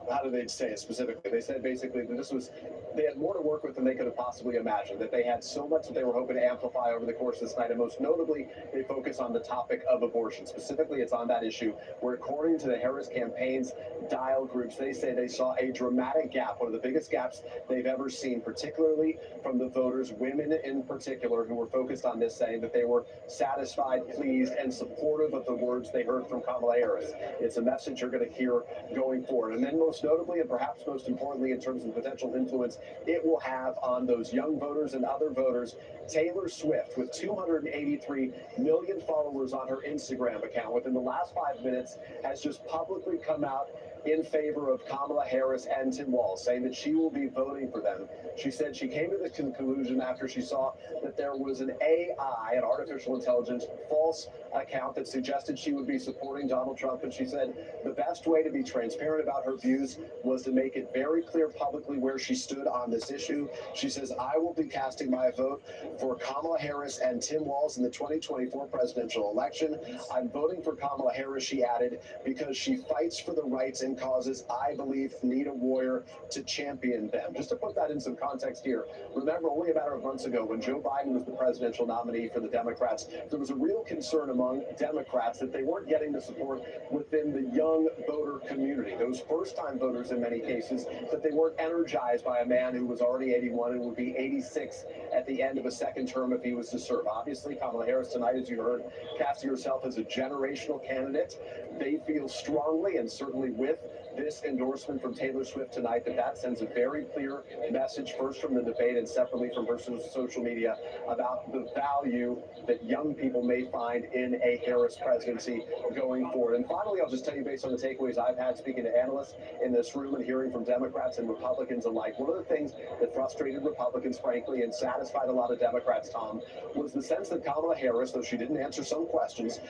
how do they say it specifically? They said basically that they had more to work with than they could have possibly imagined, that they had so much that they were hoping to amplify over the course of this night, and most notably, they focus on the topic of abortion. Specifically, it's on that issue where, according to the Harris campaign's dial groups, they say they saw a dramatic gap, one of the biggest gaps they've ever seen, particularly from the voters, women in particular, who were focused on this, saying that they were satisfied, pleased, and supportive of the words they heard from Kamala Harris. It's a message you're going to hear going forward. And then most notably, and perhaps most importantly in terms of potential influence it will have on those young voters and other voters. Taylor Swift, with 283 million followers on her Instagram account, within the last 5 minutes, has just publicly come out in favor of Kamala Harris and Tim Walz, saying that she will be voting for them. She said she came to the conclusion after she saw that there was an AI, an artificial intelligence, false account that suggested she would be supporting Donald Trump. And she said the best way to be transparent about her views was to make it very clear publicly where she stood on this issue. She says, I will be casting my vote for Kamala Harris and Tim Walz in the 2024 presidential election. I'm voting for Kamala Harris, she added, because she fights for the rights and causes I believe need a warrior to champion them. Just to put that in some context here, remember only a matter of months ago when Joe Biden was the presidential nominee for the Democrats, there was a real concern among Democrats that they weren't getting the support within the young voter community, those first-time voters in many cases, that they weren't energized by a man who was already 81 and would be 86 at the end of a second term if he was to serve. Obviously, Kamala Harris tonight, as you heard, casting herself as a generational candidate. They feel strongly, and certainly with this endorsement from Taylor Swift tonight, that sends a very clear message, first from the debate and separately from her social media, about the value that young people may find in a Harris presidency going forward. And finally, I'll just tell you, based on the takeaways I've had speaking to analysts in this room and hearing from Democrats and Republicans alike, one of the things that frustrated Republicans, frankly, and satisfied a lot of Democrats, Tom, was the sense that Kamala Harris, though she didn't answer some questions,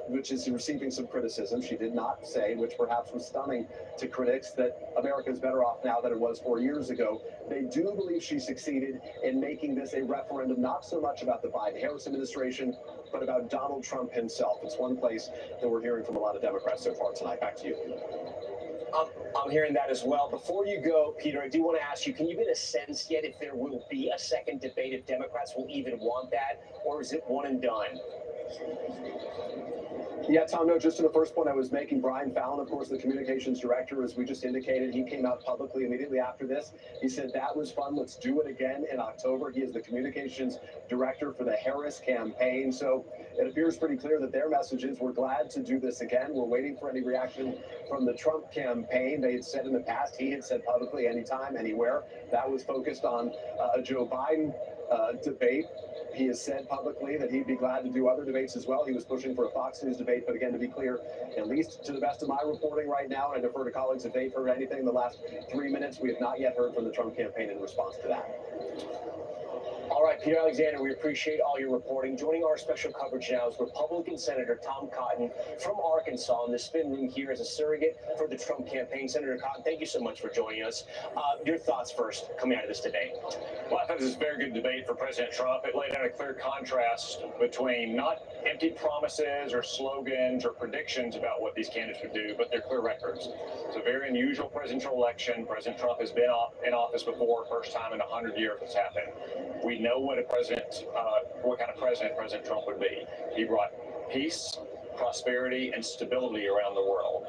which is receiving some criticism, she did not say, which perhaps was stunning to critics, that America is better off now than it was 4 years ago. They do believe she succeeded in making this a referendum not so much about the Biden-Harris administration, but about Donald Trump himself. It's one place that we're hearing from a lot of Democrats so far tonight. Back to you. I'm hearing that as well. Before you go, Peter, I do want to ask you, can you get a sense yet if there will be a second debate, if Democrats will even want that, or is it one and done? Yeah, Tom, no, just to the first point I was making, Brian Fallon, of course, the communications director, as we just indicated, he came out publicly immediately after this. He said, that was fun. Let's do it again in October. He is the communications director for the Harris campaign. So it appears pretty clear that their message is, we're glad to do this again. We're waiting for any reaction from the Trump campaign. They had said in the past, he had said publicly, anytime, anywhere. That was focused on a Joe Biden debate. He has said publicly that he'd be glad to do other debates as well. He was pushing for a Fox News debate, but again, to be clear, at least to the best of my reporting right now, and I defer to colleagues if they've heard anything in the last 3 minutes, we have not yet heard from the Trump campaign in response to that. All right, Peter Alexander, we appreciate all your reporting. Joining our special coverage now is Republican Senator Tom Cotton from Arkansas in the spin room here as a surrogate for the Trump campaign. Senator Cotton, thank you so much for joining us. Your thoughts first coming out of this debate. Well, I thought this was a very good debate for President Trump. It laid out a clear contrast between not empty promises or slogans or predictions about what these candidates would do, but their clear records. It's a very unusual presidential election. President Trump has been in office before, first time in 100 years it's happened. We know what what kind of president President Trump would be. He brought peace, prosperity, and stability around the world.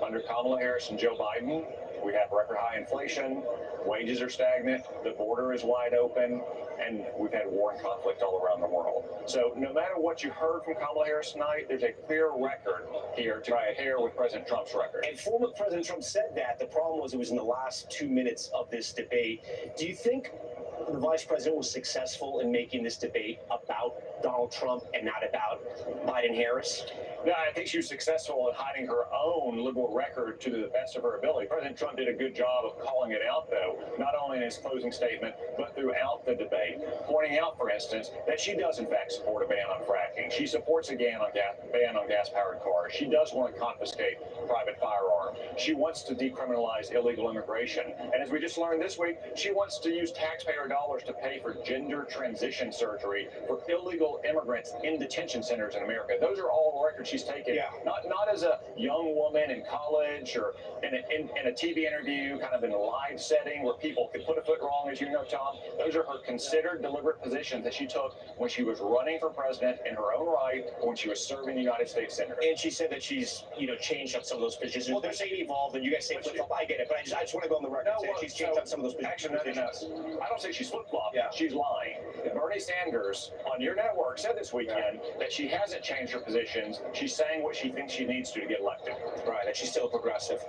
Under Kamala Harris and Joe Biden, we have record high inflation, wages are stagnant, the border is wide open, and we've had war and conflict all around the world. So no matter what you heard from Kamala Harris tonight, there's a clear record here to compare with President Trump's record. And former President Trump said that. The problem was it was in the last 2 minutes of this debate. Do you think the vice president was successful in making this debate about Donald Trump and not about Biden-Harris? No, I think she was successful in hiding her own liberal record to the best of her ability. President Trump did a good job of calling it out, though, not only in his closing statement, but throughout the debate, pointing out, for instance, that she does, in fact, support a ban on fracking. She supports a ban on gas-powered cars. She does want to confiscate private firearms. She wants to decriminalize illegal immigration. And as we just learned this week, she wants to use taxpayer dollars to pay for gender transition surgery for illegal immigrants in detention centers in America. Those are all records she's taken. Yeah. Not as a young woman in college or in a TV interview, kind of in a live setting where people could put a foot wrong, as you know, Tom. Those are her considered, deliberate positions that she took when she was running for president in her own right, or when she was serving the United States Senate. And she said that she's, changed up some of those positions. Well, they're saying evolved, and you guys say flip-flop. I get it, but I just want to go on the record and say she's changed up some of those positions. Actually, no. I don't say she's flip-flop. Yeah. She's lying. Bernie Sanders on your network said this weekend that she hasn't changed her positions. She's saying what she thinks she needs to get elected. Right, that she's still a progressive.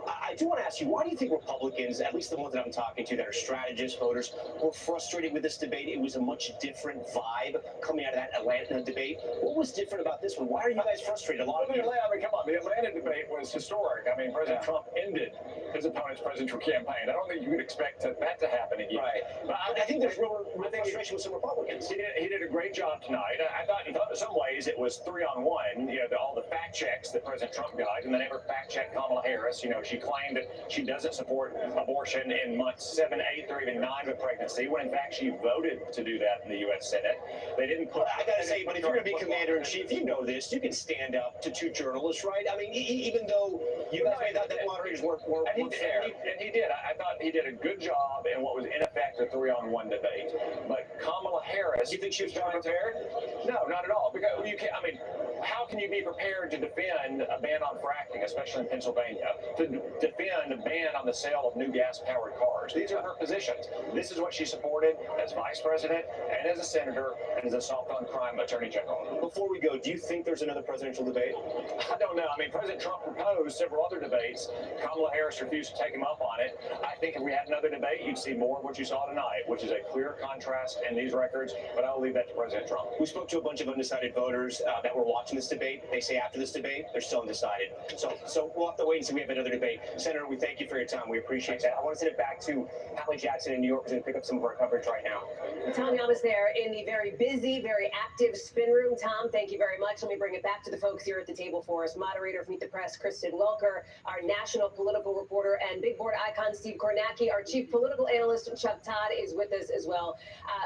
I do want to ask you, why do you think Republicans, at least the ones that I'm talking to that are strategists, voters, were frustrated with this debate? It was a much different vibe coming out of that Atlanta debate. What was different about this one? Why are you guys frustrated? A lot of people. I mean, come on, the Atlanta debate was historic. I mean, President Trump ended his opponent's presidential campaign. I don't think you could expect that to happen again. Right. But I think there's real frustration with some Republicans. He did a great job tonight. I thought in some ways it was 3-on-1. You know, all the fact checks that President Trump got, and they never fact checked Kamala Harris. You know, she claimed that she doesn't support abortion in months 7, 8, or even 9 of pregnancy, when in fact she voted to do that in the U.S. Senate. They didn't put. I gotta say, but if you're gonna be commander in chief, you know this. You can stand up to 2 journalists, right? I mean, even though you guys made that moderators weren't fair. And he did. I thought he did a good job in what was in effect a 3-on-1 debate. But Kamala Harris. You think she was prepared? No, not at all. Because you can't. I mean, how can you be prepared to defend a ban on fracking, especially in Pennsylvania? To defend a ban on the sale of new gas-powered cars? These are her positions. This is what she supported as vice president and as a senator and as a soft-on-crime attorney general. Before we go, do you think there's another presidential debate? I don't know. I mean, President Trump proposed several other debates. Kamala Harris refused to take him up on it. I think if we had another debate, you'd see more of what you saw tonight, which is a clear contrast in these records. But I'll leave that to President Trump. We spoke to a bunch of undecided voters that were watching this debate. They say after this debate, they're still undecided. So we'll have to wait and see if we have another debate. Senator, we thank you for your time. We appreciate that. I want to send it back to Hallie Jackson in New York, who's going to pick up some of our coverage right now. Tom Yamas there in the very busy, very active spin room. Tom, thank you very much. Let me bring it back to the folks here at the table for us. Moderator of Meet the Press, Kristen Welker, our national political reporter and big board icon, Steve Kornacki, our chief political analyst, Chuck Todd, is with us as well.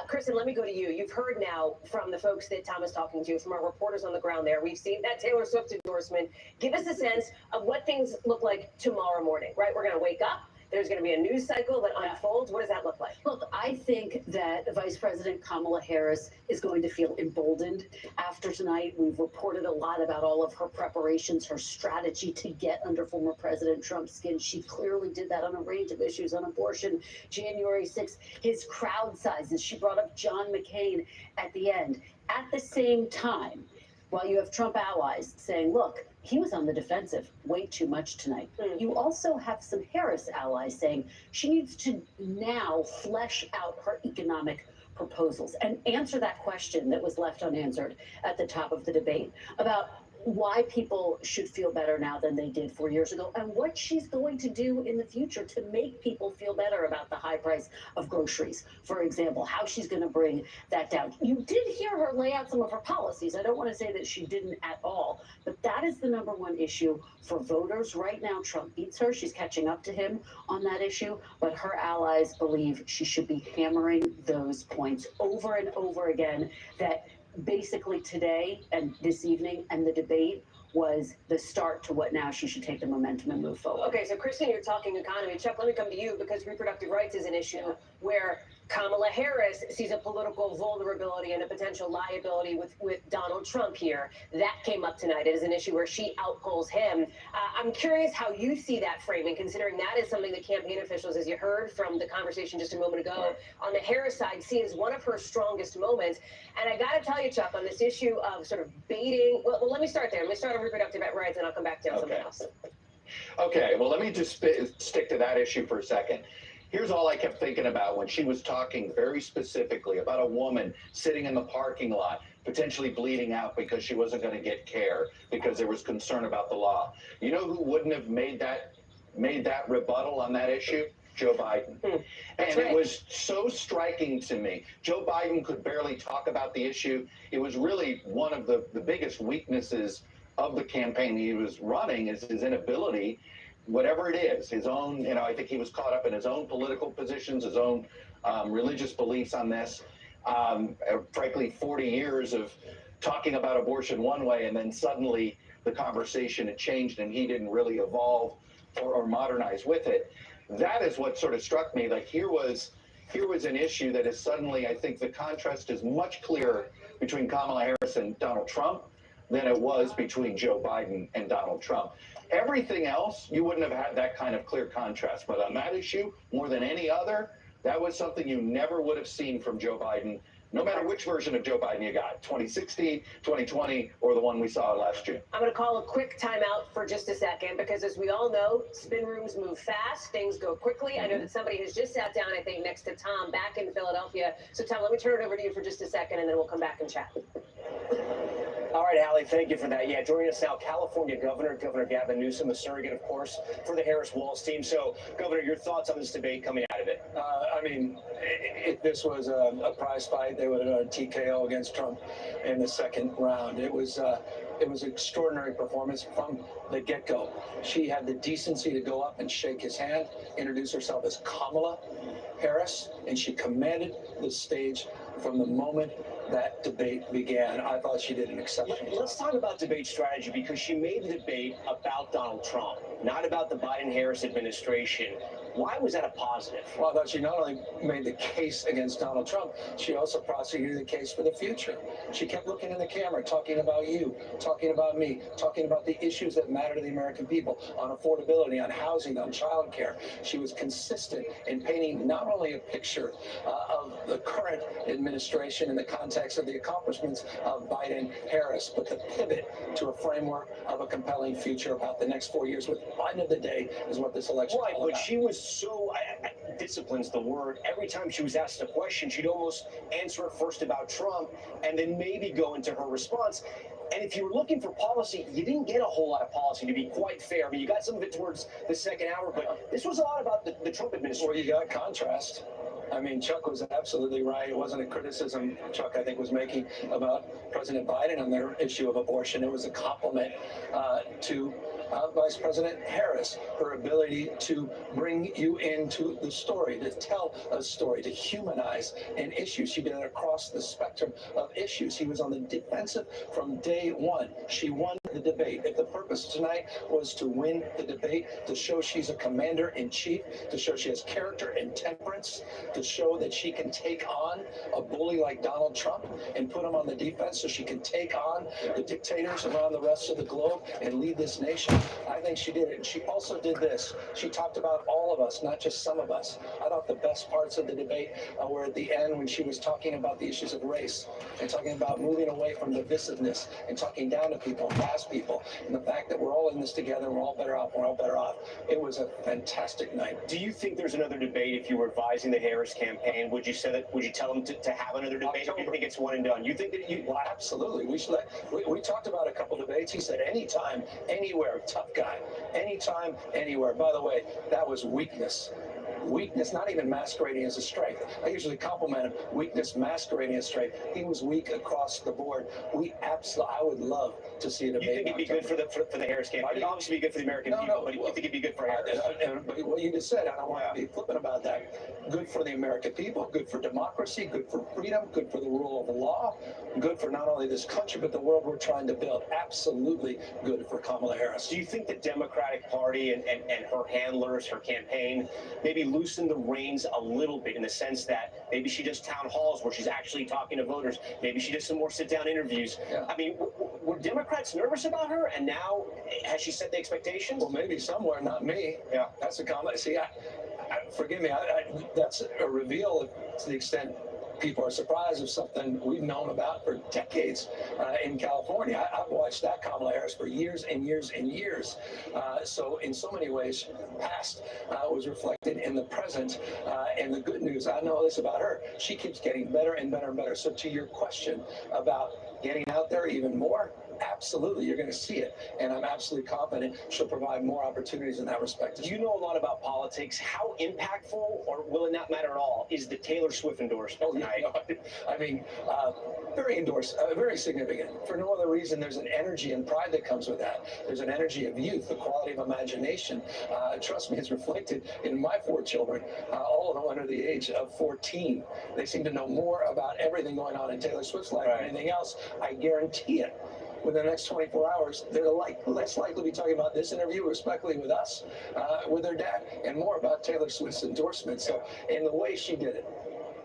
Kristen, let me go to you. You've heard now from the folks that Tom is talking to, from our reporters on the ground there. We've seen that Taylor Swift endorsement. Give us a sense of what things look like tomorrow morning, right? We're going to wake up. There's going to be a news cycle that unfolds. What does that look like? Look, I think that Vice President Kamala Harris is going to feel emboldened after tonight. We've reported a lot about all of her preparations, her strategy to get under former President Trump's skin. She clearly did that on a range of issues, on abortion, January 6th, his crowd sizes. She brought up John McCain at the end. At the same time, while you have Trump allies saying, look, he was on the defensive way too much tonight. You also have some Harris allies saying she needs to now flesh out her economic proposals and answer that question that was left unanswered at the top of the debate about why people should feel better now than they did 4 years ago, and what she's going to do in the future to make people feel better about the high price of groceries, for example, how she's going to bring that down. You did hear her lay out some of her policies. I don't want to say that she didn't at all, but that is the number one issue for voters right now. Trump beats her. She's catching up to him on that issue, but her allies believe she should be hammering those points over and over again, that basically today and this evening and the debate was the start to what now she should take the momentum and move forward. Okay, so Kristen, you're talking economy. Chuck, let me come to you, because reproductive rights is an issue where Kamala Harris sees a political vulnerability and a potential liability with Donald Trump here. That came up tonight. It is an issue where she outpolls him. I'm curious how you see that framing, considering that is something that campaign officials, as you heard from the conversation just a moment ago, on the Harris side, see as one of her strongest moments. And I got to tell you, Chuck, on this issue of sort of baiting, well, let me start there. Let me start on reproductive rights, and I'll come back to something else. Okay, well, let me just stick to that issue for a second. Here's all I kept thinking about when she was talking very specifically about a woman sitting in the parking lot, potentially bleeding out because she wasn't going to get care because there was concern about the law. You know who wouldn't have made that rebuttal on that issue? Joe Biden. And it was so striking to me. Joe Biden could barely talk about the issue. It was really one of the biggest weaknesses of the campaign he was running, is his inability, whatever it is, his own, I think he was caught up in his own political positions, his own religious beliefs on this. Frankly, 40 years of talking about abortion one way, and then suddenly the conversation had changed and he didn't really evolve or modernize with it. That is what sort of struck me. Like here was an issue that is suddenly, I think the contrast is much clearer between Kamala Harris and Donald Trump than it was between Joe Biden and Donald Trump. Everything else, you wouldn't have had that kind of clear contrast. But on that issue, more than any other, that was something you never would have seen from Joe Biden no matter which version of Joe Biden you got, 2016, 2020, or the one we saw last June. I'm going to call a quick timeout for just a second because, as we all know, spin rooms move fast. Things go quickly. I know that somebody has just sat down, I think, next to Tom back in Philadelphia. So, Tom, let me turn it over to you for just a second, and then we'll come back and chat. All right, Hallie, thank you for that. Yeah, joining us now, California Governor Gavin Newsom, the surrogate, of course, for the Harris-Walz team. So, Governor, your thoughts on this debate coming out of it? I mean, if this was a prize fight, they would have done a TKO against Trump in the second round. It was extraordinary performance from the get-go. She had the decency to go up and shake his hand, introduce herself as Kamala Harris, and she commanded the stage from the moment that debate began. I thought she did an exceptional job. Let's talk about debate strategy, because she made the debate about Donald Trump, not about the Biden-Harris administration. Why was that a positive? Well, I thought she not only made the case against Donald Trump, she also prosecuted the case for the future. She kept looking in the camera, talking about you, talking about me, talking about the issues that matter to the American people, on affordability, on housing, on child care. She was consistent in painting not only a picture of the current administration in the context of the accomplishments of Biden-Harris, but the pivot to a framework of a compelling future about the next 4 years, with Biden of the day is what this election is all about. But she was so, discipline's the word. Every time she was asked a question, she'd almost answer it first about Trump and then maybe go into her response. And if you were looking for policy, you didn't get a whole lot of policy, to be quite fair. I mean, you got some of it towards the second hour, but this was a lot about the Trump administration. Well, you got contrast. I mean, Chuck was absolutely right. It wasn't a criticism Chuck, I think, was making about President Biden on their issue of abortion. It was a compliment to Vice President Harris, her ability to bring you into the story, to tell a story, to humanize an issue. She did it across the spectrum of issues. He was on the defensive from day one. She won the debate. If the purpose tonight was to win the debate, to show she's a commander-in-chief, to show she has character and temperance, to show that she can take on a bully like Donald Trump and put him on the defense so she can take on the dictators around the rest of the globe and lead this nation, I think she did it. And she also did this. She talked about all of us, not just some of us. I thought the best parts of the debate were at the end when she was talking about the issues of race and talking about moving away from divisiveness and talking down to people, past people, and the fact that we're all in this together, we're all better off, we're all better off. It was a fantastic night. Do you think there's another debate if you were advising the Harris campaign? Would you say that? Would you tell them to have another debate? Or do you think it's one and done? You think that you? Well, absolutely. We talked about a couple debates. He said anytime, anywhere, tough guy. Anytime, anywhere. By the way, that was weakness. Weakness, not even masquerading as a strength. I usually compliment him. Weakness masquerading as strength. He was weak across the board. I would love to see a debate. You think it'd be good for the Harris campaign? It'd obviously be good for the American people, but you think it'd be good for Harris? But what you just said, I don't want to be flippant about that. Good for the American people, good for democracy, good for freedom, good for the rule of law, good for not only this country, but the world we're trying to build. Absolutely good for Kamala Harris. Do you think the Democratic Party and her handlers, her campaign, maybe loosen the reins a little bit in the sense that maybe she does town halls where she's actually talking to voters, maybe she does some more sit-down interviews? Yeah. I mean, were Democrats nervous about her, and now has she set the expectations? Well, maybe somewhere, not me. Yeah, that's a comment. See, forgive me, that's a reveal to the extent people are surprised of something we've known about for decades in California. I've watched that Kamala Harris for years and years and years. So in so many ways, past was reflected in the present. And the good news, I know this about her, she keeps getting better and better and better. So to your question about getting out there even more, absolutely, you're going to see it. And I'm absolutely confident she'll provide more opportunities in that respect. You know a lot about politics. How impactful, or will it not matter at all, is the Taylor Swift endorsement tonight? I mean, very significant. For no other reason, there's an energy and pride that comes with that. There's an energy of youth, the quality of imagination. Trust me, it's reflected in my 4 children, all of them under the age of 14. They seem to know more about everything going on in Taylor Swift's life than anything else. I guarantee it. Within the next 24 hours, they're less likely to be talking about this interview, respectfully, with us, with their dad, and more about Taylor Swift's endorsement. So, in the way she did it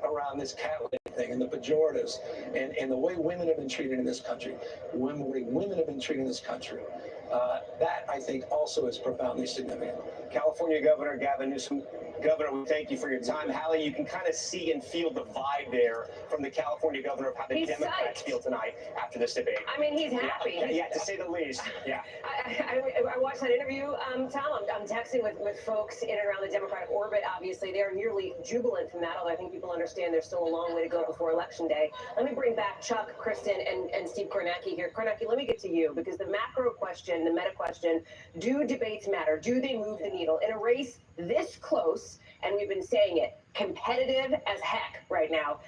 around this cat lady thing and the pejoratives and the way women have been treated in this country, women have been treated in this country, that, I think, also is profoundly significant. California Governor Gavin Newsom, Governor, we thank you for your time. Hallie, you can kind of see and feel the vibe there from the California governor of how the Democrats feel tonight after this debate. I mean, he's happy. Yeah, to say the least. Yeah. I watched that interview, Tom. I'm texting with folks in and around the Democratic orbit. Obviously, they're nearly jubilant from that, although I think people understand there's still a long way to go before Election Day. Let me bring back Chuck, Kristen, and Steve Kornacki here. Kornacki, let me get to you, because the macro question, the meta question, do debates matter? Do they move the needle? In a race this close, and we've been saying it, competitive as heck right now,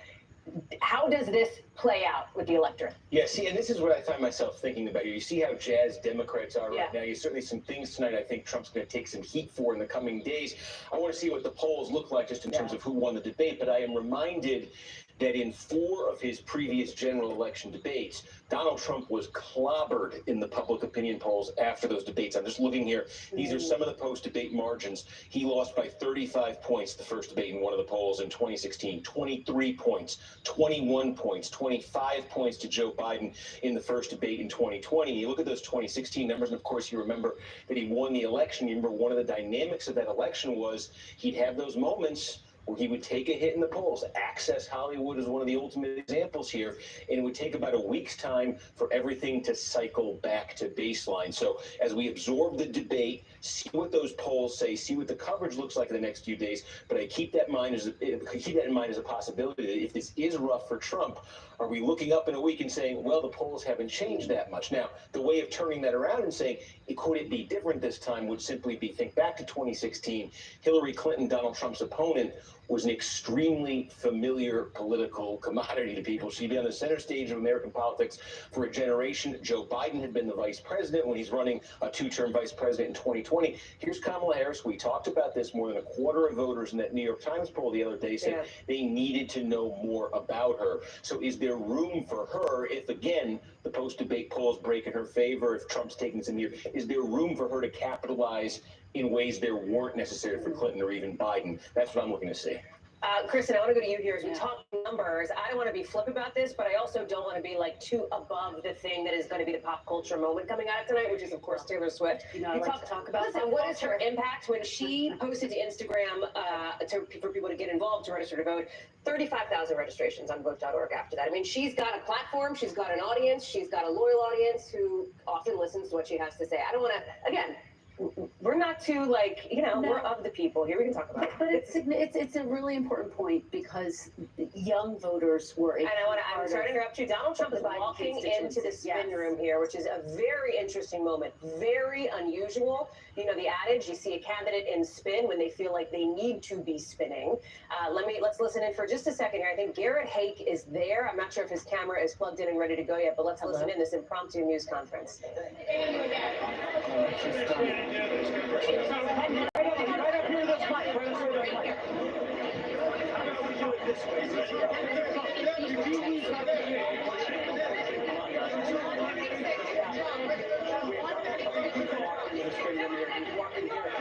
how does this play out with the electorate? Yeah, see, and this is what I find myself thinking about. You see how jazzed Democrats are right now. You certainly some things tonight I think Trump's going to take some heat for in the coming days. I want to see what the polls look like just in terms of who won the debate, but I am reminded that in 4 of his previous general election debates, Donald Trump was clobbered in the public opinion polls after those debates. I'm just looking here. These are some of the post-debate margins. He lost by 35 points the first debate in one of the polls in 2016, 23 points, 21 points, 25 points to Joe Biden in the first debate in 2020. You look at those 2016 numbers, and of course you remember that he won the election. You remember one of the dynamics of that election was he'd have those moments where he would take a hit in the polls. Access Hollywood is one of the ultimate examples here, and it would take about a week's time for everything to cycle back to baseline. So as we absorb the debate, see what those polls say, see what the coverage looks like in the next few days, but I keep that in mind as a possibility that if this is rough for Trump, are we looking up in a week and saying, well, the polls haven't changed that much? Now, the way of turning that around and saying, could it be different this time, would simply be think back to 2016. Hillary Clinton, Donald Trump's opponent, was an extremely familiar political commodity to people. She'd been on the center stage of American politics for a generation. Joe Biden had been the vice president when he's running a 2-term vice president in 2020. Here's Kamala Harris. We talked about this. More than a quarter of voters in that New York Times poll the other day said they needed to know more about her. So is there room for her, if again the post-debate polls break in her favor, if Trump's taking some year, is there room for her to capitalize in ways there weren't necessary for Clinton or even Biden? That's what I'm looking to see. Kristen, I want to go to you here as we talk numbers. I don't want to be flip about this, but I also don't want to be like too above the thing that is going to be the pop culture moment coming out of tonight, which is of course Taylor Swift. I like to talk about listen, what is her impact when she posted to Instagram for people to get involved, to register to vote? 35,000 registrations on vote.org after that. I mean, she's got a platform, she's got an audience, she's got a loyal audience who often listens to what she has to say. I don't want to, again, we're not too like, we're of the people here. We can talk about it. But it's a really important point, because young voters were. And I'm sorry to interrupt you. Donald Trump is walking into the spin room here, which is a very interesting moment, very unusual. You know the adage: you see a candidate in spin when they feel like they need to be spinning. Let's listen in for just a second here. I think Garrett Hake is there. I'm not sure if his camera is plugged in and ready to go yet, but let's listen in this impromptu news conference.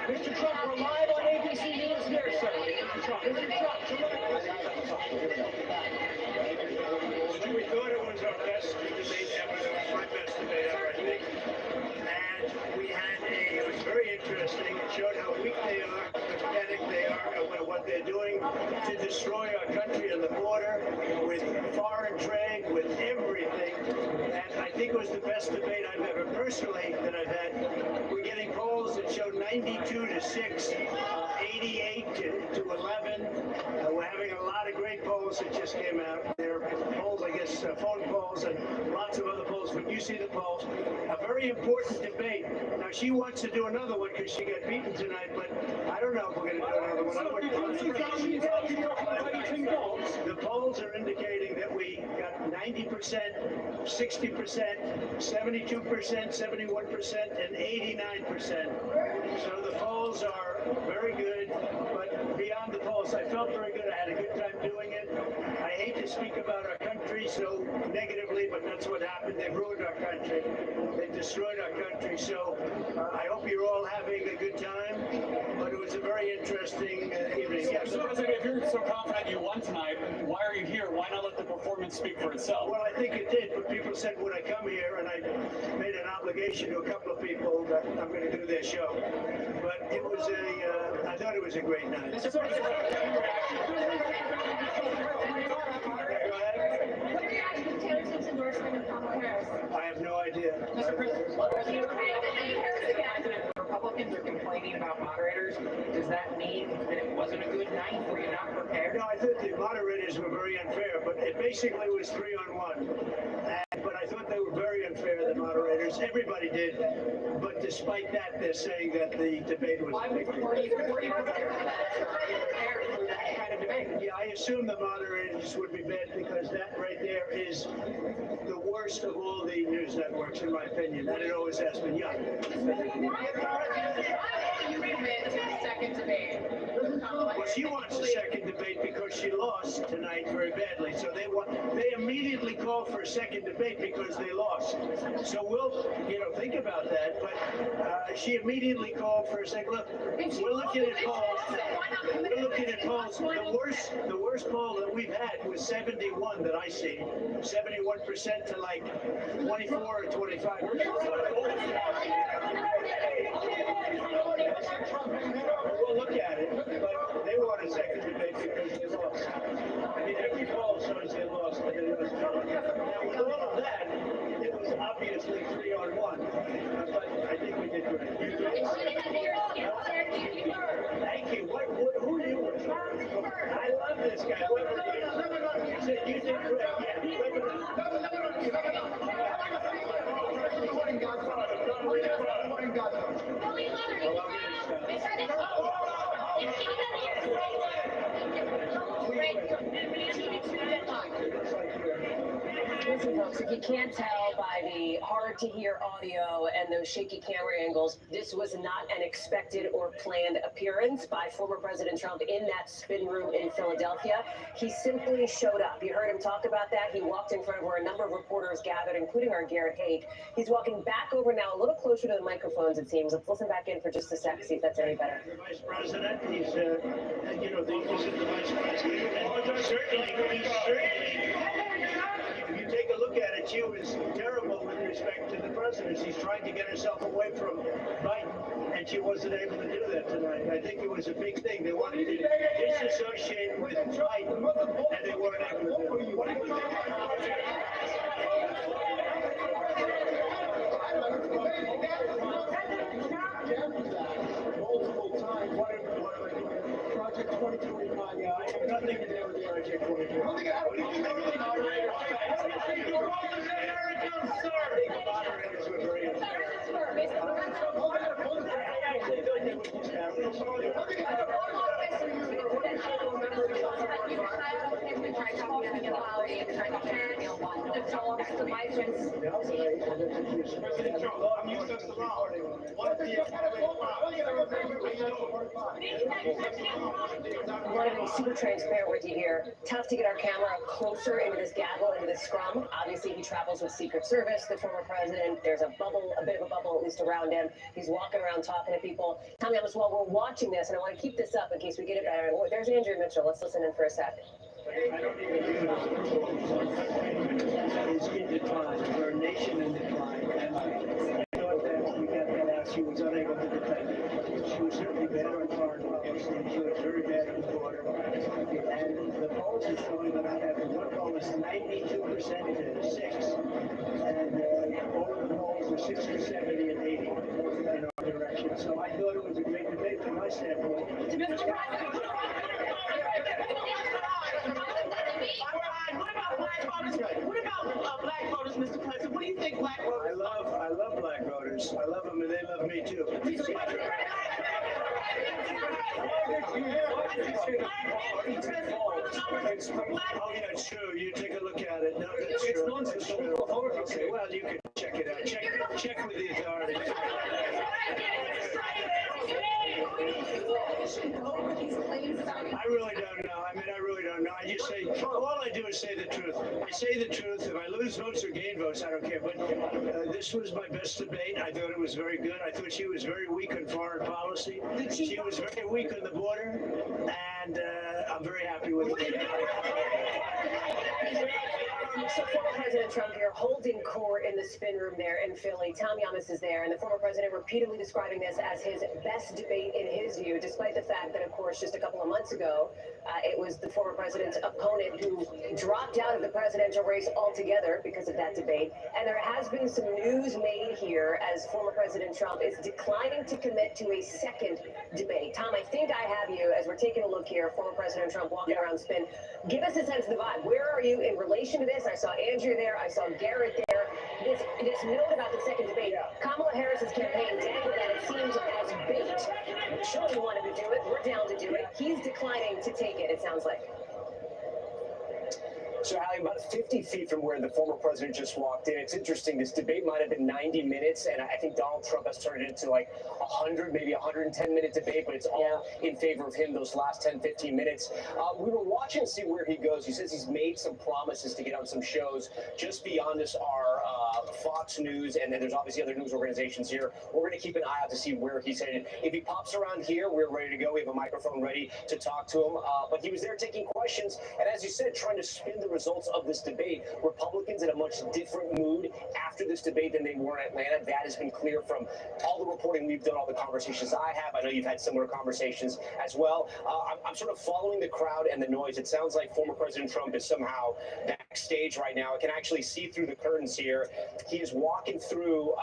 Mr. Trump, we're live on ABC News here, sir. Mr. Trump. We thought it was our best debate ever. It was my best debate ever, I think. And it was very interesting. It showed how weak they are, pathetic they are, and what they're doing to destroy our country and the border with foreign trade, with everything. And I think it was the best debate I've ever personally that I've had. We're getting polls that show 92 to 6, 88 to 11. We're having a lot of great polls that just came out. There are polls, I guess, phone polls and lots of other polls. When you see the polls, a very important debate. Now, she wants to do another one because she got beaten tonight, but I don't know if we're going to do another one. The polls are indicating that we got 90%, 60%, 72%, 71%, and 89%. So the polls are very good, but beyond the polls, I felt very good. I had a good time doing it. I hate to speak about our country so negatively, but that's what happened. They ruined our country. They destroyed our country. So I hope you're all having a good time, but it was a very interesting evening. Yes. So, President, if you're so confident you won tonight, why are you here? Why not let the performance speak for itself? Well, I think it did, but people said, would I come here? And I made an obligation obligation to a couple of people that I'm going to do their show. But it was I thought it was a great night. Mr. President, what are your reaction to Taylor Swift's endorsement of Kamala Harris? I have no idea. Mr. President, what are your Republicans are complaining about moderators. Does that mean that it wasn't a good night? Were you not prepared? No, I thought the moderators were very unfair, but it basically was 3-on-1. But I thought they were very unfair, the moderators. Everybody did. But despite that, they're saying that the debate was... Why were you prepared for that kind of debate? Yeah, I assume the moderators would be bad because that right there is the worst of all the news networks, in my opinion. And it always has been. Yeah. You commit to the second debate. Well, she wants a second debate because she lost tonight very badly. So they immediately called for a second debate because they lost. So we'll, think about that. But she immediately called for a second. Look, we're looking at polls. We're looking at polls. The worst poll that we've had was 71 that I see. 71% to like 24 or 25. We'll look at it, but they want a second debate because they lost. I mean, every poll shows they lost, but they lost. Now, with all of that, it was obviously 3-on-1, but I think we did great. Thank you. Who are you? I love this guy. You said you did great. Listen, folks, if you can't tell by the hard-to-hear audio and those shaky camera angles, this was not an expected or planned appearance by former President Trump in that spin room in Philadelphia. He simply showed up. You heard him talk about that. He walked in front of where a number of reporters gathered, including our Garrett Haig. He's walking back over now, a little closer to the microphones, it seems. Let's listen back in for just a sec, see if that's any better. The Vice President, he's, the Vice President. And certainly, if you take a look at it, she was terrible with respect to the president. She's trying to get herself away from Biden, and she wasn't able to do that tonight. I think it was a big thing. They wanted to disassociate with Biden, and they weren't able to do it. Multiple times. What am I doing? Project 2025. Yeah, I have nothing to do with Project 2025. I want to be super transparent with you here. Tough to get our camera closer into this gavel, into this scrum. Obviously, he travels with Secret Service, the former president. There's a bubble, a bit of a bubble, at least around him. He's walking around talking to people. Tommy, while we're watching this, and I want to keep this up in case we get it better. There's Andrew Mitchell. Let's listen in for a sec. I don't even think it's in decline. We're a nation in decline. And I thought that we got that out. She was unable to defend it. She was certainly bad on foreign policy. She was very bad on the border. And the polls are showing that I have one poll is 92% to 6. And all of the polls are 60, 70, and 80 in our direction. So I thought it was a great debate from my standpoint. What about black voters, Mr. President? What do you think black voters? I love black voters. I love them and they love me too. Oh yeah, it's true. You take a look at it. No, that's true. It's true. Okay, well, you can check it out. Check with the authorities. I really don't know. I really don't know. I just say, all I do is say the truth. I say the truth. If I lose votes or gain votes, I don't care. But this was my best debate. I thought it was very good. I thought she was very weak on foreign policy. She was very weak on the border. And I'm very happy with it. So former President Trump here holding court in the spin room there in Philly. Tom Yamas is there, and the former president repeatedly describing this as his best debate in his view, despite the fact that, of course, just a couple of months ago, it was the former president's opponent who dropped out of the presidential race altogether because of that debate. And there has been some news made here as former President Trump is declining to commit to a second debate. Tom, I think I have you as we're taking a look here, former President Trump walking around spin. Give us a sense of the vibe. Where are you in relation to this? I saw Andrew there. I saw Garrett there. This note about the second debate. Kamala Harris's campaign dangled that it seems as bait. Surely wanted to do it. We're down to do it. He's declining to take it sounds like. So, Hallie, about 50 feet from where the former president just walked in, it's interesting. This debate might have been 90 minutes, and I think Donald Trump has turned it into like 100, maybe 110-minute debate, but it's all in favor of him those last 10, 15 minutes. We were watching to see where he goes. He says he's made some promises to get on some shows. Just beyond this are Fox News, and then there's obviously other news organizations here. We're going to keep an eye out to see where he's headed. If he pops around here, we're ready to go. We have a microphone ready to talk to him. But he was there taking questions, and as you said, trying to spin the results of this debate. Republicans in a much different mood after this debate than they were in Atlanta. That has been clear from all the reporting we've done, all the conversations I have. I know you've had similar conversations as well. I'm sort of following the crowd and the noise. It sounds like former President Trump is somehow backstage right now. I can actually see through the curtains here. He is walking through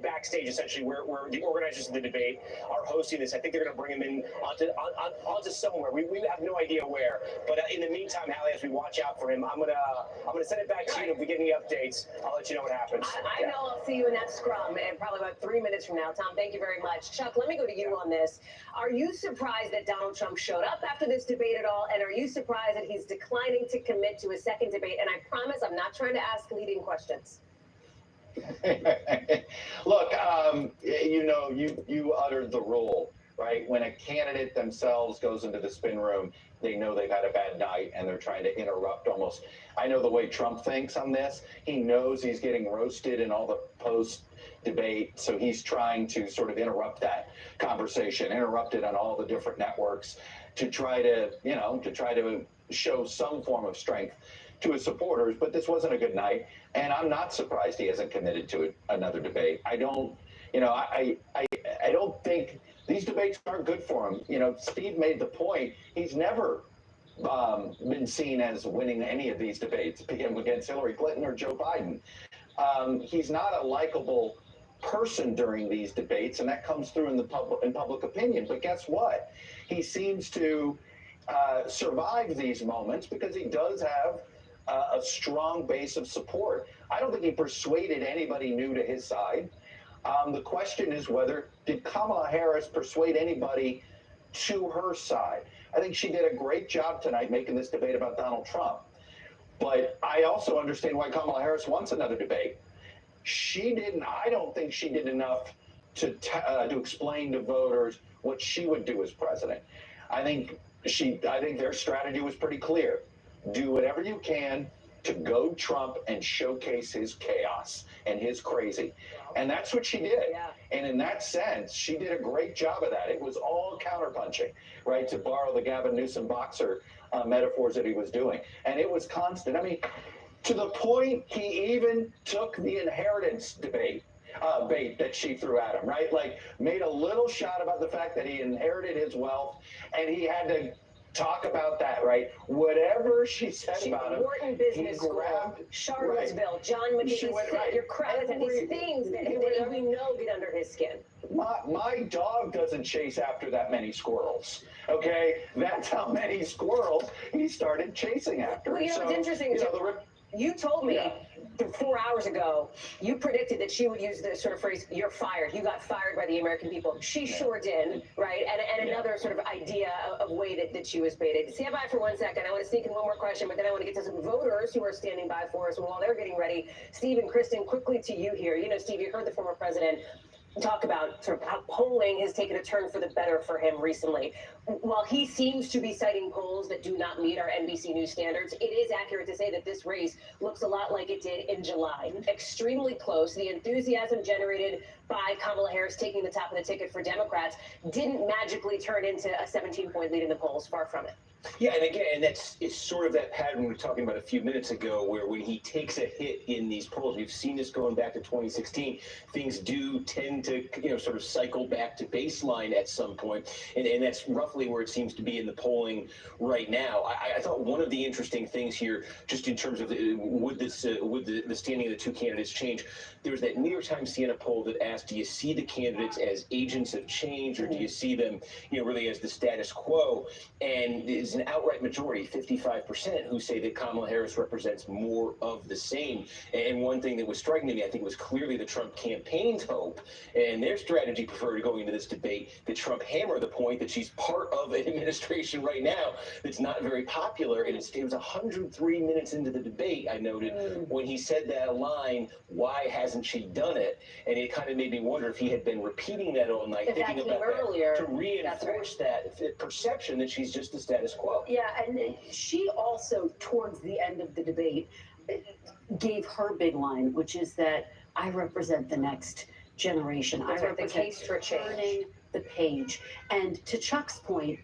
backstage, essentially, where the organizers of the debate are hosting this. I think they're going to bring him in onto somewhere. We have no idea where. But in the meantime, Hallie, as we watch out for him, I'm gonna send it back to you. If we get any updates, I'll let you know what happens. I know I'll see you in that scrum in probably about 3 minutes from now. Tom, thank you very much. Chuck, let me go to you on this. Are you surprised that Donald Trump showed up after this debate at all? And are you surprised that he's declining to commit to a second debate? And I promise I'm not trying to ask leading questions. Look, you uttered the rule, right? When a candidate themselves goes into the spin room, they know they've had a bad night and they're trying to interrupt almost. I know the way Trump thinks on this. He knows he's getting roasted in all the post-debate, so he's trying to sort of interrupt that conversation, interrupt it on all the different networks to try to show some form of strength to his supporters. But this wasn't a good night, and I'm not surprised he hasn't committed to another debate. I don't think these debates aren't good for him. Steve made the point. He's never been seen as winning any of these debates, be him against Hillary Clinton or Joe Biden. He's not a likable person during these debates, and that comes through in public opinion. But guess what? He seems to survive these moments because he does have a strong base of support. I don't think he persuaded anybody new to his side. The question is did Kamala Harris persuade anybody to her side? I think she did a great job tonight making this debate about Donald Trump. But I also understand why Kamala Harris wants another debate. I don't think she did enough to explain to voters what she would do as president. I think their strategy was pretty clear. Do whatever you can to goad Trump and showcase his chaos and his crazy. And that's what she did. Yeah. And in that sense, she did a great job of that. It was all counterpunching, right, to borrow the Gavin Newsom boxer metaphors that he was doing. And it was constant. I mean, to the point he even took the inheritance bait that she threw at him, right? Like, made a little shot about the fact that he inherited his wealth, and he had to talk about that, right? Whatever she said about him, Wharton Business School, Charlottesville, right. John McCain, your credit, and these things that we know get under his skin. My dog doesn't chase after that many squirrels, okay? That's how many squirrels he started chasing after. Well, it's interesting. You told me 4 hours ago, you predicted that she would use the sort of phrase, "You're fired." You got fired by the American people. She sure did, right? And another sort of idea of way that she was baited. Stand by for 1 second. I want to sneak in one more question, but then I want to get to some voters who are standing by for us. And while they're getting ready, Steve and Kristen, quickly to you here. Steve, you heard the former president talk about sort of how polling has taken a turn for the better for him recently. While he seems to be citing polls that do not meet our NBC News standards, it is accurate to say that this race looks a lot like it did in July. Extremely close. The enthusiasm generated by Kamala Harris taking the top of the ticket for Democrats didn't magically turn into a 17-point lead in the polls. Far from it. Yeah, and again, it's sort of that pattern we were talking about a few minutes ago, where when he takes a hit in these polls, we've seen this going back to 2016, things do tend to, sort of cycle back to baseline at some point, and that's roughly where it seems to be in the polling right now. I thought one of the interesting things here, just in terms of would the standing of the two candidates change, there was that New York Times Siena poll that asked, do you see the candidates as agents of change, or do you see them, really as the status quo? And there's an outright majority, 55%, who say that Kamala Harris represents more of the same. And one thing that was striking to me, I think, was clearly the Trump campaign's hope and their strategy preferred going into this debate that Trump hammer the point that she's part of an administration right now that's not very popular. And it was 103 minutes into the debate, I noted, when he said that line, why hasn't she done it? And it kind of made me wonder if he had been repeating that all night, thinking about that, to reinforce that perception that she's just the status quo. Yeah, and she also, towards the end of the debate, gave her big line, which is that I represent the next generation. That's I represent the case for turning change. the page. And to Chuck's point,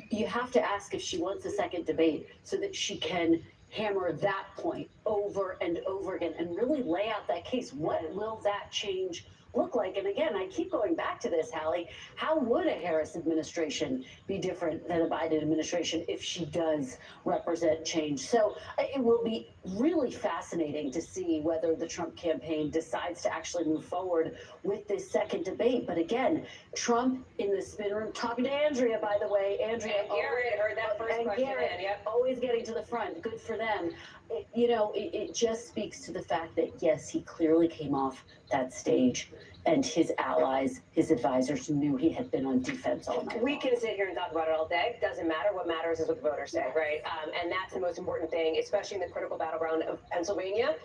you have to ask if she wants a second debate so that she can hammer that point over and over again and really lay out that case. What will that change look like? And again, I keep going back to this, Hallie. How would a Harris administration be different than a Biden administration if she does represent change? So it will be really fascinating to see whether the Trump campaign decides to actually move forward with this second debate. But again, Trump in the spin room, talking to Andrea, by the way. Andrea, And Garrett heard that first question. Garrett, always getting to the front. Good for them. It just speaks to the fact that, yes, he clearly came off that stage and his allies, his advisors knew he had been on defense all night. We can sit here and talk about it all day. Doesn't matter. What matters is what the voters say, right? And that's the most important thing, especially in the critical battleground of Pennsylvania,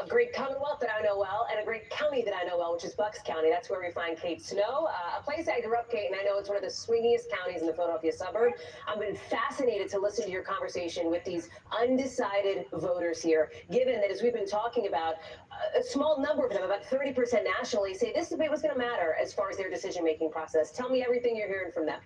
a great commonwealth that I know well, and a great county that I know well, which is Bucks County. That's where we find Kate Snow, a place I grew up, Kate, and I know it's one of the swingiest counties in the Philadelphia suburb. I've been fascinated to listen to your conversation with these undecided voters here, given that, as we've been talking about, a small number of them, about 30% nationally, say this debate was going to matter as far as their decision-making process. Tell me everything you're hearing from them.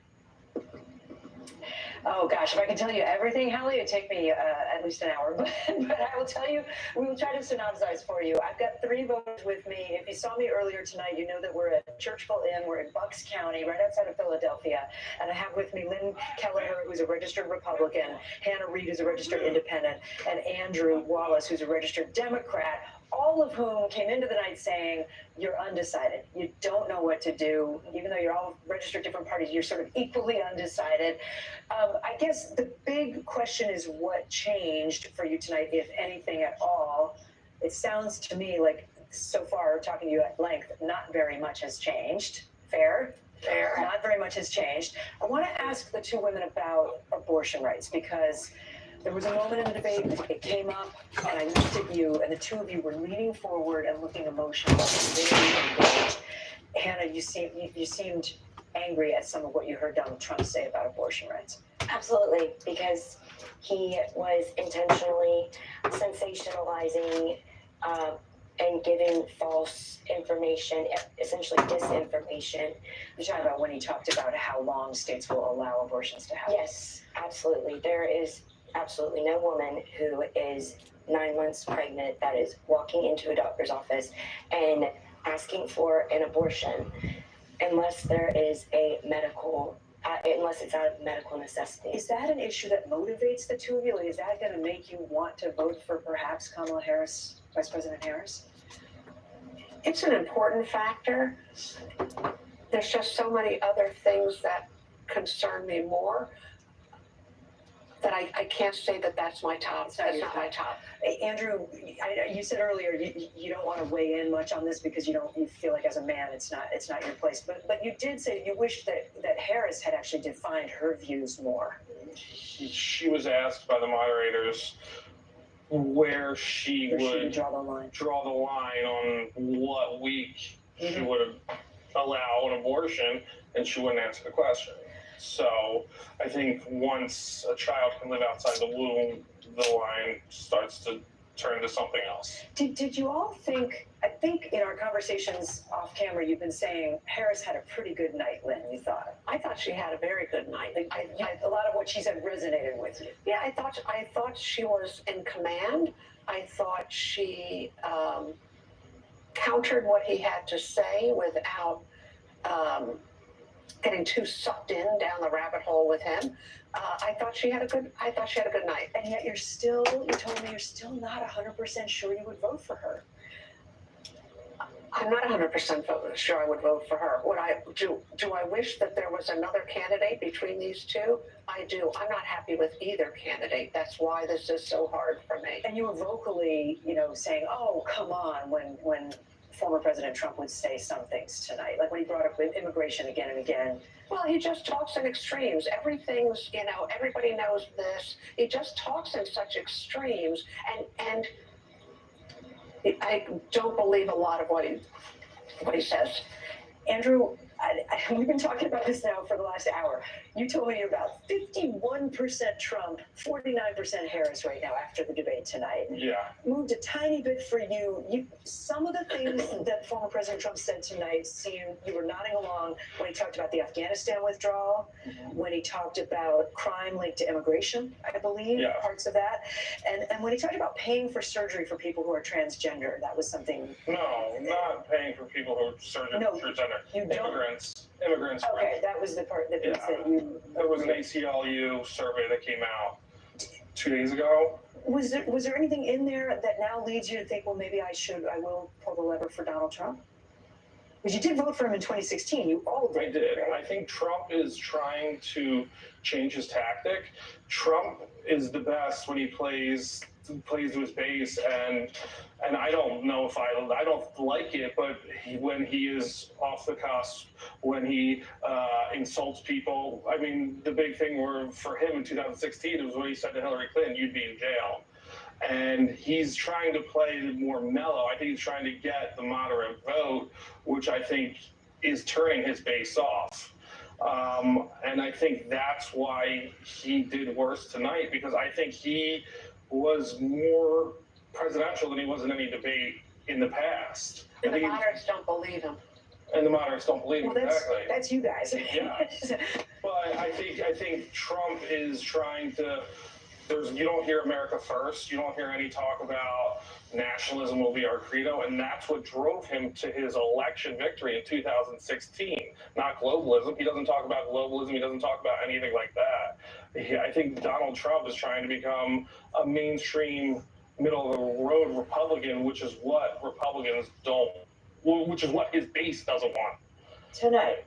Oh gosh, if I could tell you everything, Hallie, it'd take me at least an hour. But I will tell you, we will try to synopsize for you. I've got 3 voters with me. If you saw me earlier tonight, you know that we're at Churchville Inn. We're in Bucks County, right outside of Philadelphia. And I have with me Lynn Kelleher, who's a registered Republican, Hannah Reid, who's a registered Independent, and Andrew Wallace, who's a registered Democrat, all of whom came into the night saying, you're undecided. You don't know what to do. Even though you're all registered different parties, you're sort of equally undecided. I guess the big question is what changed for you tonight, if anything at all. It sounds to me like, so far, talking to you at length, not very much has changed. Fair? Fair. Not very much has changed. I want to ask the 2 women about abortion rights, because there was a moment in the debate, it came up, and I looked at you, and the 2 of you were leaning forward and looking emotional, really engaged. Hannah, you seemed angry at some of what you heard Donald Trump say about abortion rights. Absolutely, because he was intentionally sensationalizing and giving false information, essentially disinformation. You're talking about when he talked about how long states will allow abortions to happen? Yes, absolutely. There is absolutely no woman who is 9 months pregnant that is walking into a doctor's office and asking for an abortion unless there is a medical, unless it's out of medical necessity. Is that an issue that motivates the 2 of you? Like, is that going to make you want to vote for perhaps Kamala Harris, Vice President Harris? It's an important factor. There's just so many other things that concern me more that I can't say that that's my top. That's not my top. Hey, Andrew, you said earlier you don't want to weigh in much on this because you feel like as a man it's not your place. But you did say you wish that Harris had actually defined her views more. She was asked by the moderators where she would draw the line on what week she would have allow an abortion, and she wouldn't answer the question. So I think once a child can live outside the womb, the line starts to turn to something else. Did you all think, I think in our conversations off camera, you've been saying Harris had a pretty good night, Lynn, you thought? I thought she had a very good night. A lot of what she said resonated with you. Yeah, I thought she was in command. I thought she countered what he had to say without getting too sucked in down the rabbit hole with him. I thought she had a good night. And yet you told me you're still not 100% sure you would vote for her. I'm not 100% sure I would vote for her. Do I wish that there was another candidate between these two? I do. I'm not happy with either candidate. That's why this is so hard for me. And you were vocally, saying, "Oh, come on," when former President Trump would say some things tonight, like when he brought up immigration again and again. Well, he just talks in extremes. Everything's, everybody knows this. He just talks in such extremes, and I don't believe a lot of what he says. Andrew, we've been talking about this now for the last hour. You told me you're about 51% Trump, 49% Harris right now after the debate tonight. Yeah. Moved a tiny bit for you. Some of the things that former President Trump said tonight seemed you were nodding along when he talked about the Afghanistan withdrawal, when he talked about crime linked to immigration, I believe, parts of that. And when he talked about paying for surgery for people who are transgender, that was something. No, not paying for people who are transgender. Immigrants. Okay, that was the part that said you. There was an ACLU survey that came out 2 days ago. Was there anything in there that now leads you to think, well, maybe I will pull the lever for Donald Trump? Because you did vote for him in 2016. You all did. I did. Right? I think Trump is trying to change his tactic. Trump is the best when he plays to his base, and I don't know if I don't like it, but when he is off the cusp, when he insults people. I mean, the big thing for him in 2016 was when he said to Hillary Clinton, "You'd be in jail." And he's trying to play more mellow. I think he's trying to get the moderate vote, which I think is turning his base off. And I think that's why he did worse tonight, because I think he was more presidential than he was in any debate in the past. And the moderates don't believe him. And the moderates don't believe him, exactly. That's you guys. Yeah. But I think Trump is trying to. You don't hear America first. You don't hear any talk about nationalism will be our credo, and that's what drove him to his election victory in 2016. Not globalism. He doesn't talk about globalism. He doesn't talk about anything like that. I think Donald Trump is trying to become a mainstream, middle-of-the-road Republican, which is what Republicans don't. Which is what his base doesn't want. Tonight.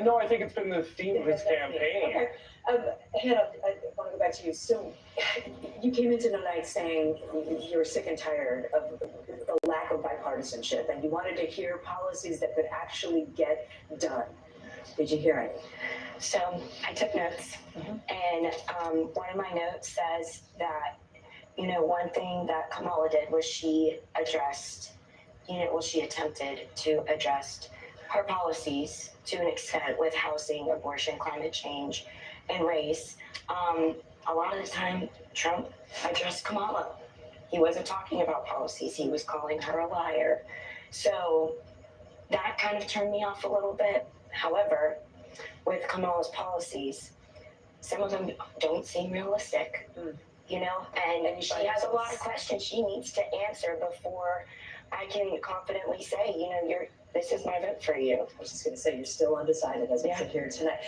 No, I think it's been the theme of his campaign. Okay. Hannah, I want to go back to you. So you came into the night saying you were sick and tired of the lack of bipartisanship, and you wanted to hear policies that could actually get done. Did you hear any? So I took notes, and one of my notes says that, one thing that Kamala did was she attempted to address her policies to an extent with housing, abortion, climate change, and race. A lot of the time, Trump addressed Kamala. He wasn't talking about policies. He was calling her a liar. So that kind of turned me off a little bit. However, with Kamala's policies, some of them don't seem realistic, and she has a lot of questions she needs to answer before I can confidently say, this is my vote for you. I was just going to say, you're still undecided as we sit here tonight.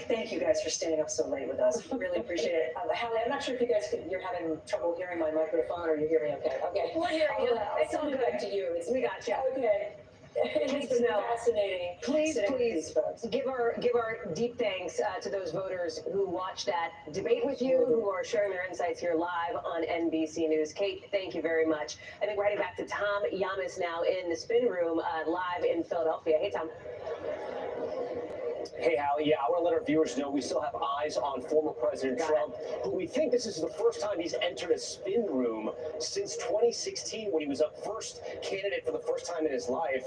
Thank you guys for staying up so late with us. Really appreciate it. Hallie, I'm not sure if you guys you're having trouble hearing my microphone, or you hear me okay? Okay. We're hearing you. I'll send it back to you. We got you. Okay. It's been fascinating. Please give our deep thanks to those voters who watched that debate with you, who are sharing their insights here live on NBC News. Kate, thank you very much. I think we're heading back to Tom Yamas now in the spin room live in Philadelphia. Hey, Tom. Hey, Hallie, yeah, I want to let our viewers know we still have eyes on former President Trump, who we think this is the first time he's entered a spin room since 2016 when he was a first candidate for the first time in his life.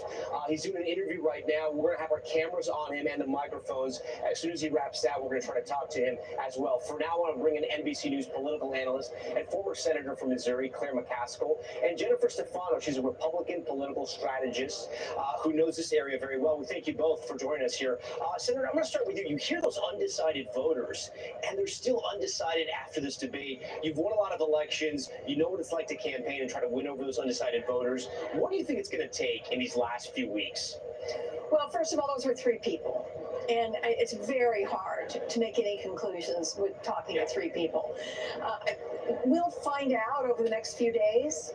He's doing an interview right now. We're going to have our cameras on him and the microphones. As soon as he wraps that, we're going to try to talk to him as well. For now, I want to bring in NBC News political analyst and former senator from Missouri, Claire McCaskill, and Jennifer Stefano. She's a Republican political strategist who knows this area very well. We thank you both for joining us here. Senator, I'm going to start with you. You hear those undecided voters, and they're still undecided after this debate. You've won a lot of elections. You know what it's like to campaign and try to win over those undecided voters. What do you think it's going to take in these last few weeks? Well, first of all, those were 3 people. And it's very hard to make any conclusions with talking to 3 people. We'll find out over the next few days